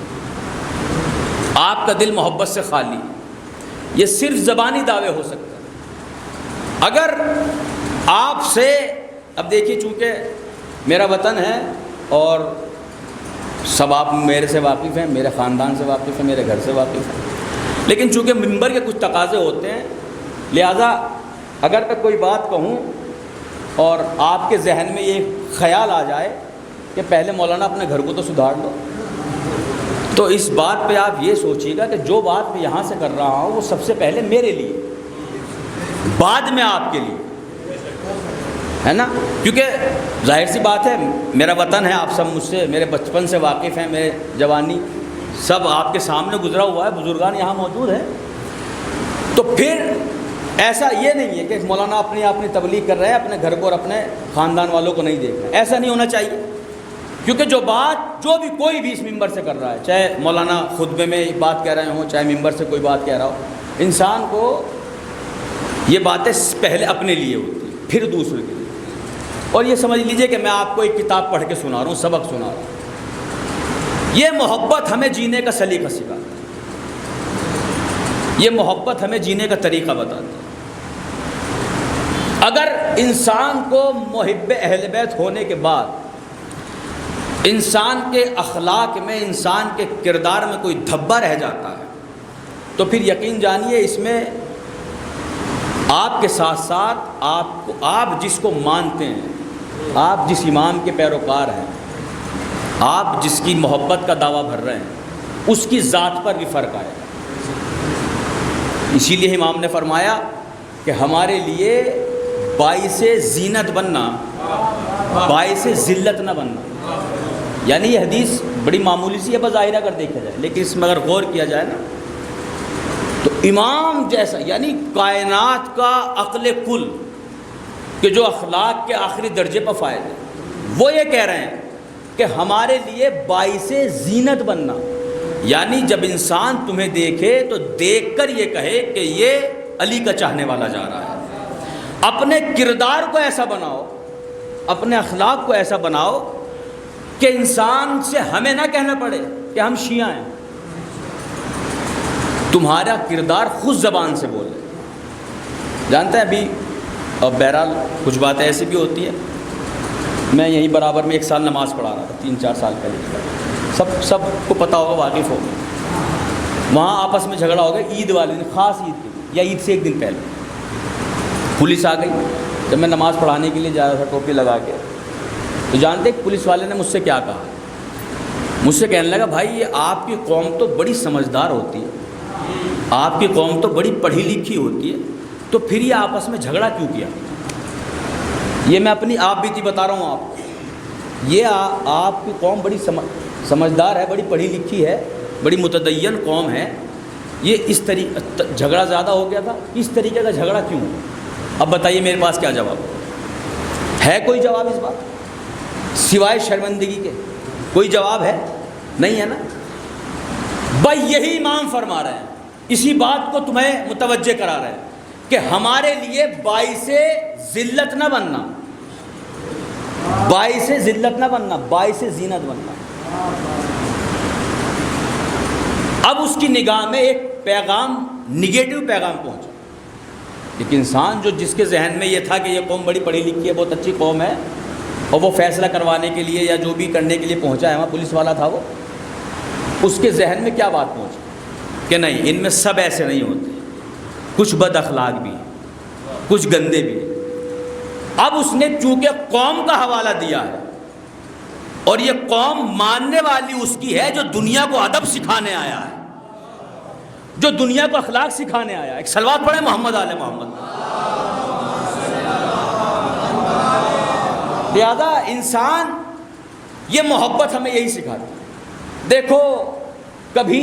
آپ کا دل محبت سے خالی ہے، یہ صرف زبانی دعوے ہو سکتے ہیں۔ اگر آپ سے، اب دیکھیے چونکہ میرا وطن ہے اور سب آپ میرے سے واقف ہیں، میرے خاندان سے واقف ہیں، میرے گھر سے واقف ہیں، لیکن چونکہ منبر کے کچھ تقاضے ہوتے ہیں، لہذا اگر میں کوئی بات کہوں اور آپ کے ذہن میں یہ خیال آ جائے کہ پہلے مولانا اپنے گھر کو تو سدھار لو، تو اس بات پہ آپ یہ سوچیے گا کہ جو بات میں یہاں سے کر رہا ہوں وہ سب سے پہلے میرے لیے، بعد میں آپ کے لیے، ہے نا؟ کیونکہ ظاہر سی بات ہے، میرا وطن ہے، آپ سب مجھ سے میرے بچپن سے واقف ہیں، میرے جوانی سب آپ کے سامنے گزرا ہوا ہے، بزرگان یہاں موجود ہیں. تو پھر ایسا یہ نہیں ہے کہ مولانا اپنی تبلیغ کر رہے ہیں، اپنے گھر کو اور اپنے خاندان والوں کو نہیں دیکھ رہے. ایسا نہیں ہونا چاہیے، کیونکہ جو بھی کوئی بھی اس ممبر سے کر رہا ہے، چاہے مولانا خطبے میں بات کہہ رہے ہوں، چاہے ممبر سے کوئی بات کہہ رہا ہو، انسان کو یہ باتیں پہلے اپنے لیے ہوتی ہیں، پھر دوسرے کے لیے. اور یہ سمجھ لیجئے کہ میں آپ کو ایک کتاب پڑھ کے سنا رہا ہوں، سبق سنا رہا ہوں. یہ محبت ہمیں جینے کا سلیقہ سکھاتی ہے، یہ محبت ہمیں جینے کا طریقہ بتاتی ہے. اگر انسان کو محب اہل بیت ہونے کے بعد انسان کے اخلاق میں، انسان کے کردار میں کوئی دھبا رہ جاتا ہے تو پھر یقین جانیے اس میں آپ کے ساتھ ساتھ آپ جس کو مانتے ہیں، آپ جس امام کے پیروکار ہیں، آپ جس کی محبت کا دعویٰ بھر رہے ہیں، اس کی ذات پر بھی فرق آئے گا. اسی لیے امام نے فرمایا کہ ہمارے لیے باعث زینت بننا، باعث ذلت نہ بننا. یعنی یہ حدیث بڑی معمولی سی ہے بظاہر اگر دیکھا جائے، لیکن اس میں اگر غور کیا جائے نا تو امام جیسا، یعنی کائنات کا عقل کل کہ جو اخلاق کے آخری درجے پر فائز ہے، وہ یہ کہہ رہے ہیں کہ ہمارے لیے باعث زینت بننا. یعنی جب انسان تمہیں دیکھے تو دیکھ کر یہ کہے کہ یہ علی کا چاہنے والا جا رہا ہے. اپنے کردار کو ایسا بناؤ، اپنے اخلاق کو ایسا بناؤ کہ انسان سے ہمیں نہ کہنا پڑے کہ ہم شیعہ ہیں، تمہارا کردار خود زبان سے بولے. جانتے ہیں ابھی، اور بہرحال کچھ باتیں ایسی بھی ہوتی ہیں، میں یہیں برابر میں 1 سال نماز پڑھا رہا تھا 3-4 سال پہلے، سب کو پتہ ہوگا، واقف ہوگا. وہاں آپس میں جھگڑا ہو گیا عید والے دن، خاص عید کے دن یا عید سے 1 دن پہلے. پولیس آ گئی جب میں نماز پڑھانے کے لیے جا رہا تھا ٹوپی لگا کے. تو جانتے پولیس والے نے مجھ سے کیا کہا؟ مجھ سے کہنے لگا بھائی یہ آپ کی قوم تو بڑی سمجھدار ہوتی ہے، آپ کی قوم تو بڑی پڑھی لکھی ہوتی ہے، تو پھر یہ آپس میں جھگڑا کیوں کیا؟ یہ میں اپنی آپ بیتی بتا رہا ہوں آپ کو. یہ آپ کی قوم بڑی سمجھدار ہے، بڑی پڑھی لکھی ہے، بڑی متدین قوم ہے، یہ اس طریقے جھگڑا زیادہ ہو گیا تھا، اس طریقے کا جھگڑا کیوں؟ اب بتائیے میرے پاس کیا جواب ہے؟ کوئی جواب اس بات سوائے شرمندگی کے کوئی جواب ہے؟ نہیں ہے نا. بھائی یہی امام فرما رہے ہیں، اسی بات کو تمہیں متوجہ کرا رہے ہیں کہ ہمارے لیے باعث ذلت نہ بننا، باعث ذلت نہ بننا، باعث زینت بننا. اب اس کی نگاہ میں ایک پیغام، نگیٹو پیغام پہنچا. ایک انسان جس کے ذہن میں یہ تھا کہ یہ قوم بڑی پڑھی لکھی ہے، بہت اچھی قوم ہے، اور وہ فیصلہ کروانے کے لیے یا جو بھی کرنے کے لیے پہنچا ہے، وہاں پولیس والا تھا، وہ اس کے ذہن میں کیا بات پہنچی کہ نہیں، ان میں سب ایسے نہیں ہوتے، کچھ بد اخلاق بھی ہیں، کچھ گندے بھی ہیں. اب اس نے چونکہ قوم کا حوالہ دیا ہے، اور یہ قوم ماننے والی اس کی ہے جو دنیا کو ادب سکھانے آیا ہے، جو دنیا کو اخلاق سکھانے آیا ہے. ایک صلوات پڑھیں محمد آل محمد. لہذا انسان، یہ محبت ہمیں یہی سکھاتی ہے. دیکھو کبھی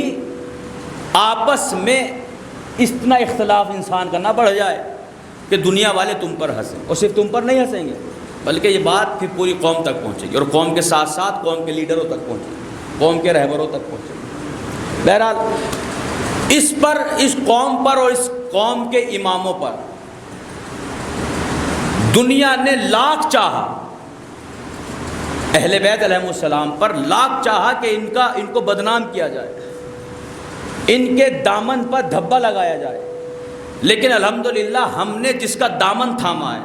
آپس میں اتنا اختلاف انسان کا نہ بڑھ جائے کہ دنیا والے تم پر ہنسیں، اور صرف تم پر نہیں ہنسیں گے بلکہ یہ بات پھر پوری قوم تک پہنچے گی، اور قوم کے ساتھ ساتھ قوم کے لیڈروں تک پہنچے گی، قوم کے رہبروں تک پہنچے گی. بہرحال اس قوم پر اور اس قوم کے اماموں پر دنیا نے لاکھ چاہا، اہل بیت علیہ السلام پر لاکھ چاہا کہ ان کو بدنام کیا جائے، ان کے دامن پر دھبا لگایا جائے، لیکن الحمدللہ ہم نے جس کا دامن تھاما ہے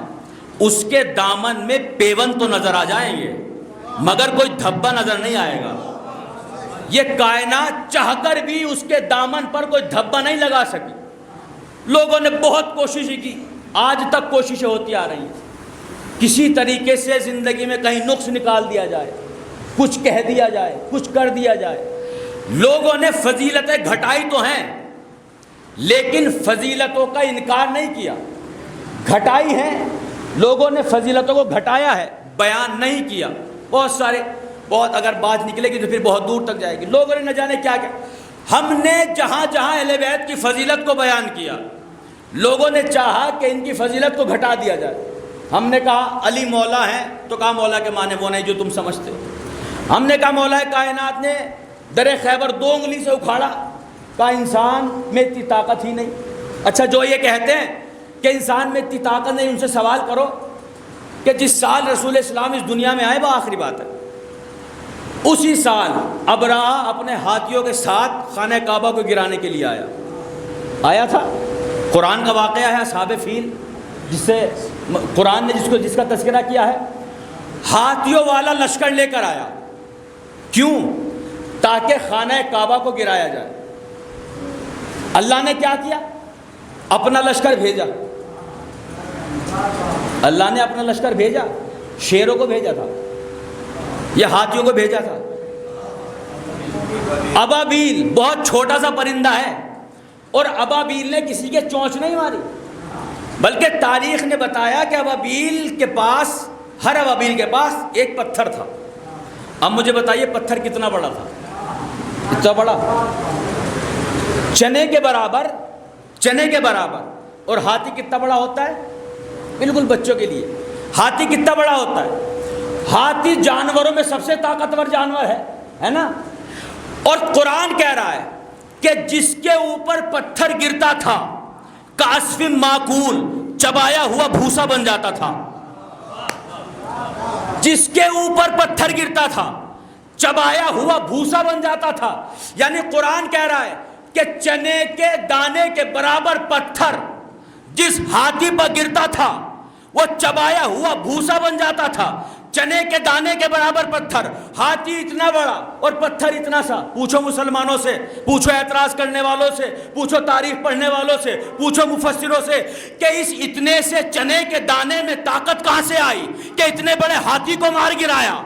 اس کے دامن میں پیون تو نظر آ جائیں گے مگر کوئی دھبا نظر نہیں آئے گا. یہ کائنات چاہ کر بھی اس کے دامن پر کوئی دھبا نہیں لگا سکی. لوگوں نے بہت کوششیں کی، آج تک کوششیں ہوتی آ رہی ہیں، کسی طریقے سے زندگی میں کہیں نقص نکال دیا جائے، کچھ کہہ دیا جائے، کچھ کر دیا جائے، لوگوں نے فضیلتیں گھٹائی تو ہیں لیکن فضیلتوں کا انکار نہیں کیا. گھٹائی ہے لوگوں نے, فضیلتوں کو گھٹایا ہے, بیان نہیں کیا. بہت اگر بات نکلے گی تو پھر بہت دور تک جائے گی. لوگوں نے نہ جانے کیا کیا. ہم نے جہاں جہاں اہل بیت کی فضیلت کو بیان کیا, لوگوں نے چاہا کہ ان کی فضیلت کو گھٹا دیا جائے. ہم نے کہا علی مولا ہیں تو کہا مولا کے معنی وہ نہیں جو تم سمجھتے ہو. ہم نے کہا مولا کائنات نے در خیبر 2 انگلی سے اکھاڑا, کہا انسان میں اتنی طاقت ہی نہیں. اچھا جو یہ کہتے ہیں کہ انسان میں اتنی طاقت نہیں, ان سے سوال کرو کہ جس سال رسول اسلام اس دنیا میں آئے وہ آخری بات ہے, اسی سال ابرہہ اپنے ہاتھیوں کے ساتھ خانہ کعبہ کو گرانے کے لیے آیا تھا. قرآن کا واقعہ ہے اصحاب فیل, جس سے قرآن نے جس کا تذکرہ کیا ہے. ہاتھیوں والا لشکر لے کر آیا. کیوں؟ تاکہ خانہ کعبہ کو گرایا جائے. اللہ نے کیا کیا؟ اپنا لشکر بھیجا. اللہ نے اپنا لشکر بھیجا, شیروں کو بھیجا تھا یا ہاتھیوں کو بھیجا تھا؟ ابابیل بہت چھوٹا سا پرندہ ہے, اور ابابیل نے کسی کے چونچ نہیں ماری, بلکہ تاریخ نے بتایا کہ ابابیل کے پاس, ہر ابابیل کے پاس ایک پتھر تھا. اب مجھے بتائیے پتھر کتنا بڑا تھا؟ اتنا بڑا, چنے کے برابر. اور ہاتھی کتنا بڑا ہوتا ہے؟ بالکل بچوں کے لیے ہاتھی کتنا بڑا ہوتا ہے؟ ہاتھی جانوروں میں سب سے طاقتور جانور ہے نا. اور قرآن کہہ رہا ہے کہ جس کے اوپر پتھر گرتا تھا کعصف معقول, چبایا ہوا بھوسا بن جاتا تھا. جس کے اوپر پتھر گرتا تھا چبایا ہوا بھوسا بن جاتا تھا. یعنی قرآن کہہ رہا ہے کہ چنے کے دانے کے برابر پتھر جس ہاتھی پر گرتا تھا وہ چبایا ہوا بھوسا بن جاتا تھا. چنے کے دانے کے برابر پتھر, ہاتھی اتنا بڑا اور پتھر اتنا سا. پوچھو مسلمانوں سے, پوچھو اعتراض کرنے والوں سے, پوچھو تاریخ پڑھنے والوں سے, پوچھو مفسروں سے کہ اس اتنے سے چنے کے دانے میں طاقت کہاں سے آئی کہ اتنے بڑے ہاتھی کو مار گرایا.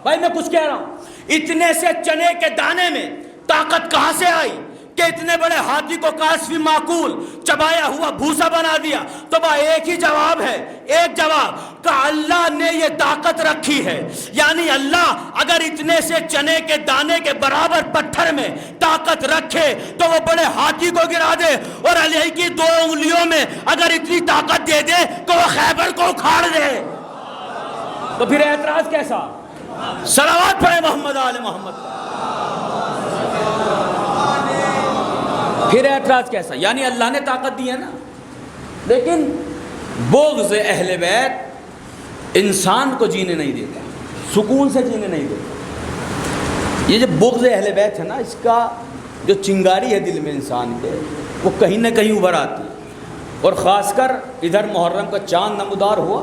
بھائی میں کچھ کہہ رہا ہوں, اتنے سے چنے کے دانے میں طاقت کہاں سے آئی کہ اتنے بڑے ہاتھی کو کعصف معقول, چبایا ہوا بھوسا بنا دیا. تو بھائی ایک ہی جواب ہے, ایک جواب کہ اللہ نے یہ طاقت رکھی ہے. یعنی اللہ اگر اتنے سے چنے کے دانے کے برابر پتھر میں طاقت رکھے تو وہ بڑے ہاتھی کو گرا دے, اور علی کی 2 انگلیوں میں اگر اتنی طاقت دے دے تو وہ خیبر کو اکھاڑ دے. تو پھر اعتراض کیسا؟ صلوات پڑھے محمد آل محمد. پھر اعتراض کیسا؟ یعنی اللہ نے طاقت دی ہے نا, لیکن بغض اہل بیت انسان کو جینے نہیں دیتا, سکون سے جینے نہیں دیتا. یہ جو بغض اہل بیت ہے نا, اس کا جو چنگاری ہے دل میں انسان کے, وہ کہیں نہ کہیں ابھر آتی ہے. اور خاص کر ادھر محرم کا چاند نمودار ہوا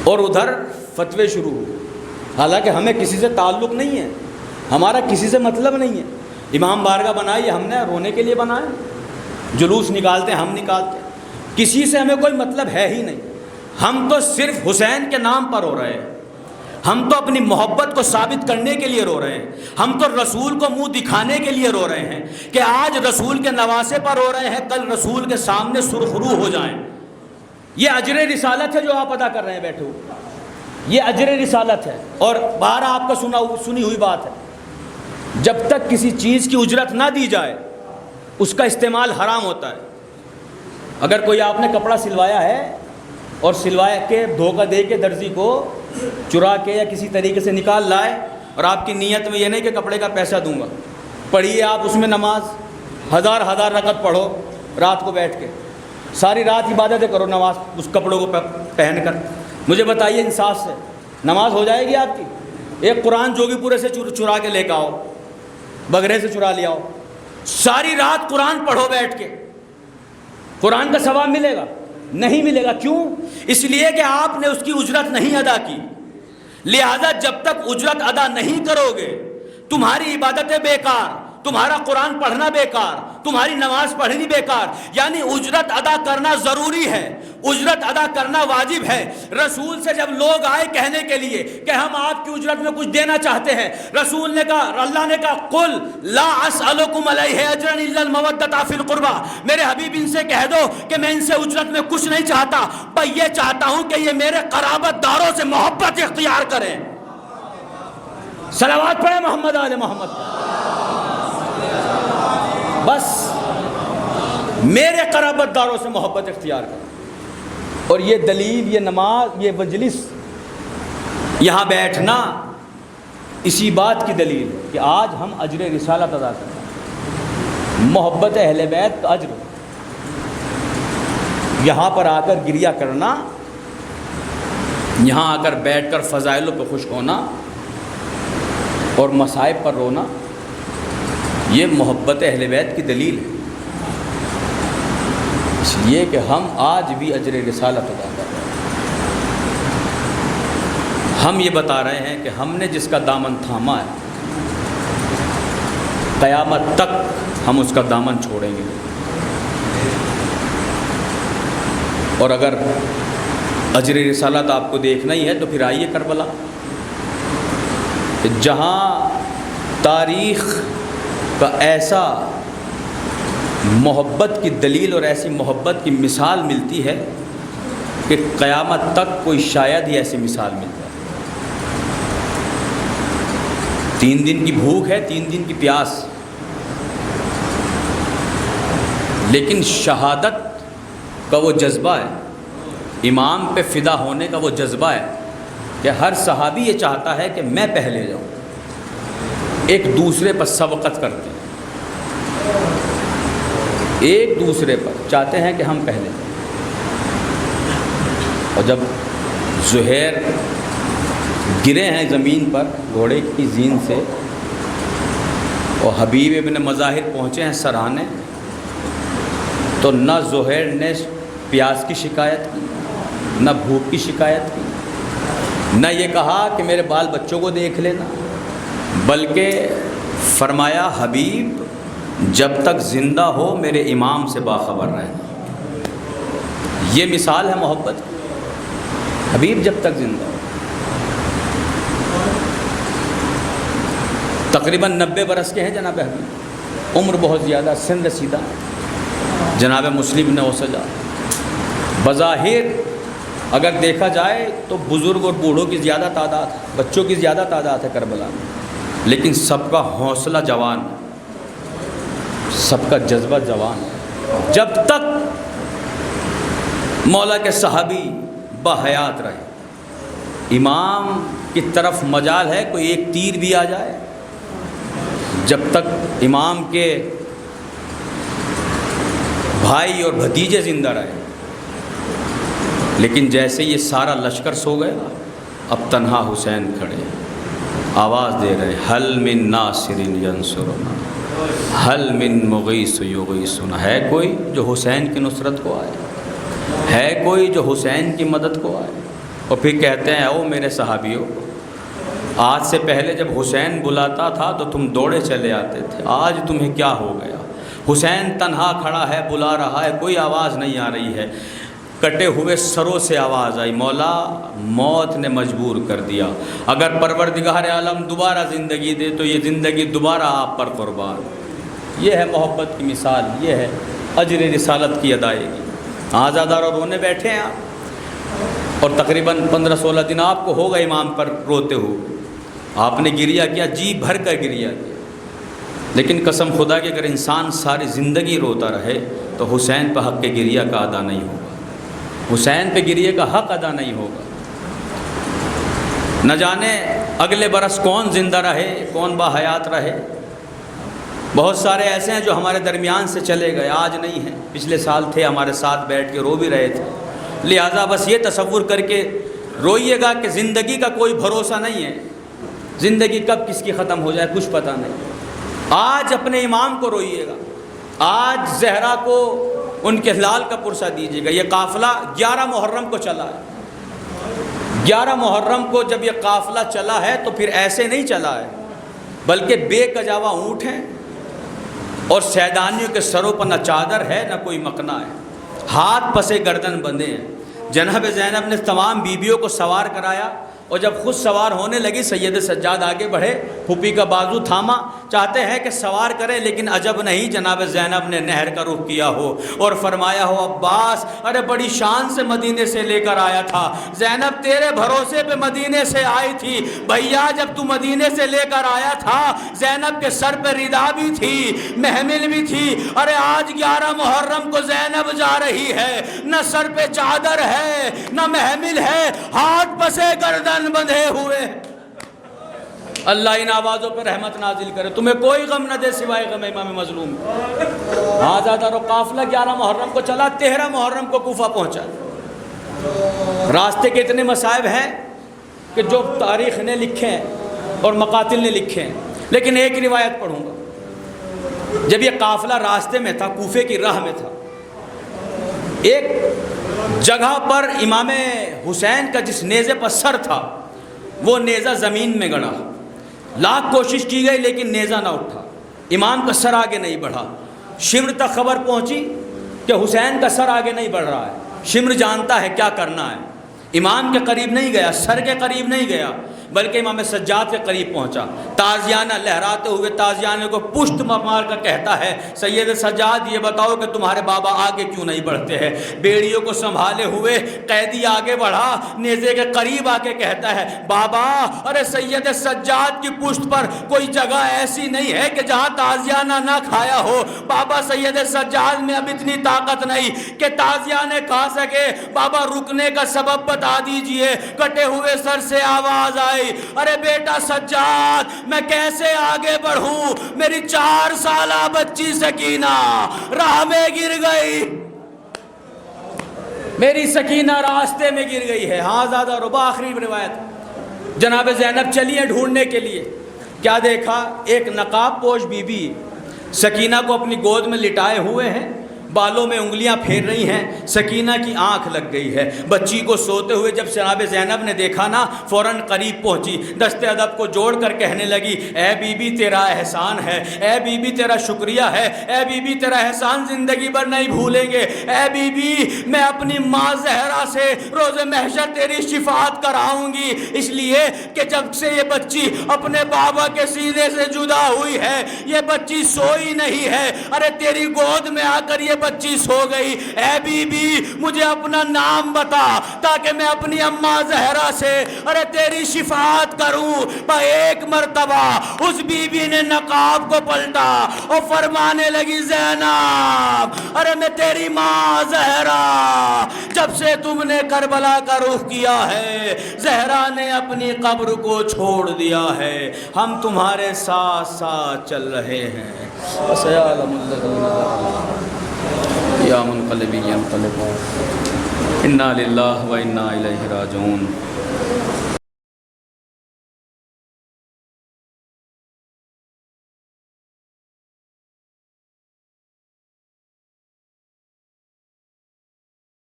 اور ادھر فتوے شروع ہوئے. حالانکہ ہمیں کسی سے تعلق نہیں ہے, ہمارا کسی سے مطلب نہیں ہے. امام بارگاہ بنائی ہم نے رونے کے لیے بنائے, جلوس نکالتے ہم نکالتے, کسی سے ہمیں کوئی مطلب ہے ہی نہیں. ہم تو صرف حسین کے نام پر رو رہے ہیں, ہم تو اپنی محبت کو ثابت کرنے کے لیے رو رہے ہیں, ہم تو رسول کو منہ دکھانے کے لیے رو رہے ہیں کہ آج رسول کے نواسے پر رو رہے ہیں, کل رسول کے سامنے سرخرو ہو جائیں. یہ اجر رسالت ہے جو آپ ادا کر رہے ہیں بیٹھے ہوئے, یہ اجر رسالت ہے. اور باہر آپ کا سنی ہوئی بات ہے, جب تک کسی چیز کی اجرت نہ دی جائے اس کا استعمال حرام ہوتا ہے. اگر کوئی آپ نے کپڑا سلوایا ہے اور سلوائے کے دھوکہ دے کے درزی کو چرا کے یا کسی طریقے سے نکال لائے, اور آپ کی نیت میں یہ نہیں کہ کپڑے کا پیسہ دوں گا, پڑھیے آپ اس میں نماز, ہزار رکعت پڑھو رات کو بیٹھ کے, ساری رات عبادتیں کرو نماز اس کپڑوں کو پہن کر. مجھے بتائیے انصاف سے نماز ہو جائے گی آپ کی؟ ایک قرآن جوگی پورے سے چرا کے لے کے آؤ, بگرے سے چرا لیا ہو, ساری رات قرآن پڑھو بیٹھ کے, قرآن کا ثواب ملے گا؟ نہیں ملے گا. کیوں؟ اس لیے کہ آپ نے اس کی اجرت نہیں ادا کی. لہذا جب تک اجرت ادا نہیں کرو گے تمہاری عبادتیں بیکار, تمہارا قرآن پڑھنا بیکار، تمہاری نماز پڑھنی بیکار۔ یعنی اجرت ادا کرنا ضروری ہے، اجرت ادا کرنا واجب ہے۔ رسول سے جب لوگ آئے کہنے کے لیے کہ ہم آپ کی اجرت میں کچھ دینا چاہتے ہیں، رسول نے کہا، اللہ نے کہا قل لا اسألکم علیہ اجرا الا المودۃ فی القربى، میرے حبیب ان سے کہہ دو کہ میں ان سے اجرت میں کچھ نہیں چاہتا، بس یہ چاہتا ہوں کہ یہ میرے قرابت داروں سے محبت اختیار کریں۔ صلوات پڑھیں محمد آل محمد، بس میرے قرابت داروں سے محبت اختیار کریں۔ اور یہ دلیل، یہ نماز، یہ مجلس، یہاں بیٹھنا اسی بات کی دلیل ہے کہ آج ہم اجر رسالت ادا کرتے ہیں، محبت اہل بیت کا اجر۔ یہاں پر آ کر گریہ کرنا، یہاں آ کر بیٹھ کر فضائلوں پہ خوش ہونا اور مصائب پر رونا، یہ محبت اہل بیت کی دلیل ہے۔ اس لیے کہ ہم آج بھی اجر رسالت ادا کر رہے ہیں۔ ہم یہ بتا رہے ہیں کہ ہم نے جس کا دامن تھاما ہے، قیامت تک ہم اس کا دامن چھوڑیں گے۔ اور اگر اجر رسالت آپ کو دیکھنا ہی ہے تو پھر آئیے کربلا، جہاں تاریخ کا ایسا محبت کی دلیل اور ایسی محبت کی مثال ملتی ہے کہ قیامت تک کوئی شاید ہی ایسی مثال مل جائے۔ 3 دن کی بھوک ہے، 3 دن کی پیاس، لیکن شہادت کا وہ جذبہ ہے، امام پہ فدا ہونے کا وہ جذبہ ہے کہ ہر صحابی یہ چاہتا ہے کہ میں پہلے جاؤں، ایک دوسرے پر سبقت کرتے ہیں، ایک دوسرے پر چاہتے ہیں کہ ہم پہلے جائیں۔ اور جب زہیر گرے ہیں زمین پر گھوڑے کی زین سے اور حبیب ابن مظاہر پہنچے ہیں سراہنے، تو نہ زہیر نے پیاس کی شکایت کی، نہ بھوک کی شکایت کی، نہ یہ کہا کہ میرے بال بچوں کو دیکھ لینا، بلکہ فرمایا حبیب جب تک زندہ ہو میرے امام سے باخبر رہنا۔ یہ مثال ہے محبت کی، حبیب جب تک زندہ ہو۔ تقریباً 90 برس کے ہیں جناب حبیب، عمر بہت زیادہ، سن رسیدہ۔ جناب مسلم نے سجا، بظاہر اگر دیکھا جائے تو بزرگ اور بوڑھوں کی زیادہ تعداد ہے، بچوں کی زیادہ تعداد ہے کربلا میں، لیکن سب کا حوصلہ جوان ہے، سب کا جذبہ جوان ہے۔ جب تک مولا کے صحابی بحیات رہے، امام کی طرف مجال ہے کوئی ایک تیر بھی آ جائے، جب تک امام کے بھائی اور بھتیجے زندہ رہے۔ لیکن جیسے یہ سارا لشکر سو گیا، اب تنہا حسین کھڑے، آواز دے رہے حل من ناصر ینصرنا، حل من مغیث یغیثنا، ہے کوئی جو حسین کی نصرت کو آئے، ہے کوئی جو حسین کی مدد کو آئے۔ اور پھر کہتے ہیں او میرے صحابیوں، آج سے پہلے جب حسین بلاتا تھا تو تم دوڑے چلے آتے تھے، آج تمہیں کیا ہو گیا؟ حسین تنہا کھڑا ہے، بلا رہا ہے، کوئی آواز نہیں آ رہی ہے۔ کٹے ہوئے سروں سے آواز آئی، مولا موت نے مجبور کر دیا، اگر پروردگار عالم دوبارہ زندگی دے تو یہ زندگی دوبارہ آپ پر قربان۔ یہ ہے محبت کی مثال، یہ ہے اجر رسالت کی ادائیگی۔ آزادار اور رونے بیٹھے ہیں آپ، اور تقریباً 15-16 دن آپ کو ہوگا امام پر روتے ہوئے، آپ نے گریہ کیا، جی بھر کر گریہ کیا، لیکن قسم خدا کہ اگر انسان ساری زندگی روتا رہے تو حسین پہ حق کے گریہ کا ادا نہیں ہوگا، حسین پہ گریہ کا حق ادا نہیں ہوگا۔ نہ جانے اگلے برس کون زندہ رہے، کون باحیات رہے۔ بہت سارے ایسے ہیں جو ہمارے درمیان سے چلے گئے، آج نہیں ہیں، پچھلے سال تھے ہمارے ساتھ بیٹھ کے رو بھی رہے تھے۔ لہٰذا بس یہ تصور کر کے روئیے گا کہ زندگی کا کوئی بھروسہ نہیں ہے، زندگی کب کس کی ختم ہو جائے کچھ پتہ نہیں۔ آج اپنے امام کو روئیے گا، آج زہرا کو ان کے ہلال کا پرسہ دیجیے گا۔ یہ قافلہ 11 محرم کو چلا ہے، 11 محرم کو جب یہ قافلہ چلا ہے تو پھر ایسے نہیں چلا ہے، بلکہ بے کجاوا اونٹ ہیں، اور سیدانیوں کے سروں پر نہ چادر ہے نہ کوئی مکنا ہے، ہاتھ پسے گردن بندھے ہیں۔ جناب زینب نے تمام بیویوں کو سوار کرایا، اور جب خود سوار ہونے لگی سید سجاد آگے بڑھے، پھوپھی کا بازو تھاما، چاہتے ہیں کہ سوار کریں، لیکن عجب نہیں جناب زینب نے نہر کا رخ کیا ہو اور فرمایا ہو عباس ارے بڑی شان سے مدینے سے لے کر آیا تھا، زینب تیرے بھروسے پہ مدینے سے آئی تھی، بھیا جب تو مدینے سے لے کر آیا تھا زینب کے سر پہ ردا بھی تھی، محمل بھی تھی، ارے آج 11 محرم کو زینب جا رہی ہے، نہ سر پہ چادر ہے نہ محمل ہے، ہاتھ پسے گردن بندھے ہوئے۔ اللہ ان آوازوں پہ رحمت نازل کرے، تمہیں کوئی غم نہ دے سوائے غم امام مظلوم۔ آزادار و قافلہ 11 محرم کو چلا، 13 محرم کو کوفہ پہنچا۔ راستے کے اتنے مصائب ہیں کہ جو تاریخ نے لکھے ہیں اور مقاتل نے لکھے ہیں، لیکن ایک روایت پڑھوں گا۔ جب یہ قافلہ راستے میں تھا، کوفے کی راہ میں تھا، ایک جگہ پر امام حسین کا جس نیزے پر سر تھا وہ نیزہ زمین میں گڑا، لاکھ کوشش کی گئی لیکن نیزہ نہ اٹھا، امام کا سر آگے نہیں بڑھا۔ شمر تک خبر پہنچی کہ حسین کا سر آگے نہیں بڑھ رہا ہے، شمر جانتا ہے کیا کرنا ہے، امام کے قریب نہیں گیا، سر کے قریب نہیں گیا، بلکہ امام سجاد کے قریب پہنچا، تازیانہ لہراتے ہوئے تازیانے کو پشت مار کر کہتا ہے سید سجاد یہ بتاؤ کہ تمہارے بابا آگے کیوں نہیں بڑھتے ہیں؟ بیڑیوں کو سنبھالے ہوئے قیدی آگے بڑھا، نیزے کے قریب آ کے کہتا ہے بابا ارے سید سجاد کی پشت پر کوئی جگہ ایسی نہیں ہے کہ جہاں تازیانہ نہ کھایا ہو، بابا سید سجاد میں اب اتنی طاقت نہیں کہ تازیانے کھا سکے، بابا رکنے کا سبب بتا دیجئے۔ کٹے ہوئے سر سے آواز آئی ارے بیٹا سجاد میں کیسے آگے بڑھوں، میری 4 سالہ بچی سکینہ راہ میں گر گئی، میری سکینہ راستے میں گر گئی ہے۔ ہاں زیادہ ربا آخری روایت۔ جناب زینب چلیے ڈھونڈنے کے لیے، کیا دیکھا؟ ایک نقاب پوش بی بی سکینہ کو اپنی گود میں لٹائے ہوئے ہیں، بالوں میں انگلیاں پھیر رہی ہیں، سکینہ کی آنکھ لگ گئی ہے۔ بچی کو سوتے ہوئے جب جناب زینب نے دیکھا نا فوراً قریب پہنچی، دست ادب کو جوڑ کر کہنے لگی اے بی بی تیرا احسان ہے، اے بی بی تیرا شکریہ ہے، اے بی بی تیرا احسان زندگی بھر نہیں بھولیں گے، اے بی بی میں اپنی ماں زہرا سے روز محشر تیری شفاعت کراؤں گی، اس لیے کہ جب سے یہ بچی اپنے بابا کے سینے سے جدا ہوئی ہے یہ بچی سوئی نہیں ہے، ارے تیری گود میں آ کر یہ بچی سو گئی، اے بی بی مجھے اپنا نام بتا تاکہ میں اپنی اماں زہرا سے ارے تیری شفاعت کروں۔ ایک مرتبہ اس بی بی نے نقاب کو پلٹا اور فرمانے لگی زینب ارے میں تیری ماں زہرا، جب سے تم نے کربلا کا رخ کیا ہے زہرا نے اپنی قبر کو چھوڑ دیا ہے، ہم تمہارے ساتھ ساتھ چل رہے ہیں۔ یا منقلبی ینقلبون انا للہ و انا الیہ راجعون۔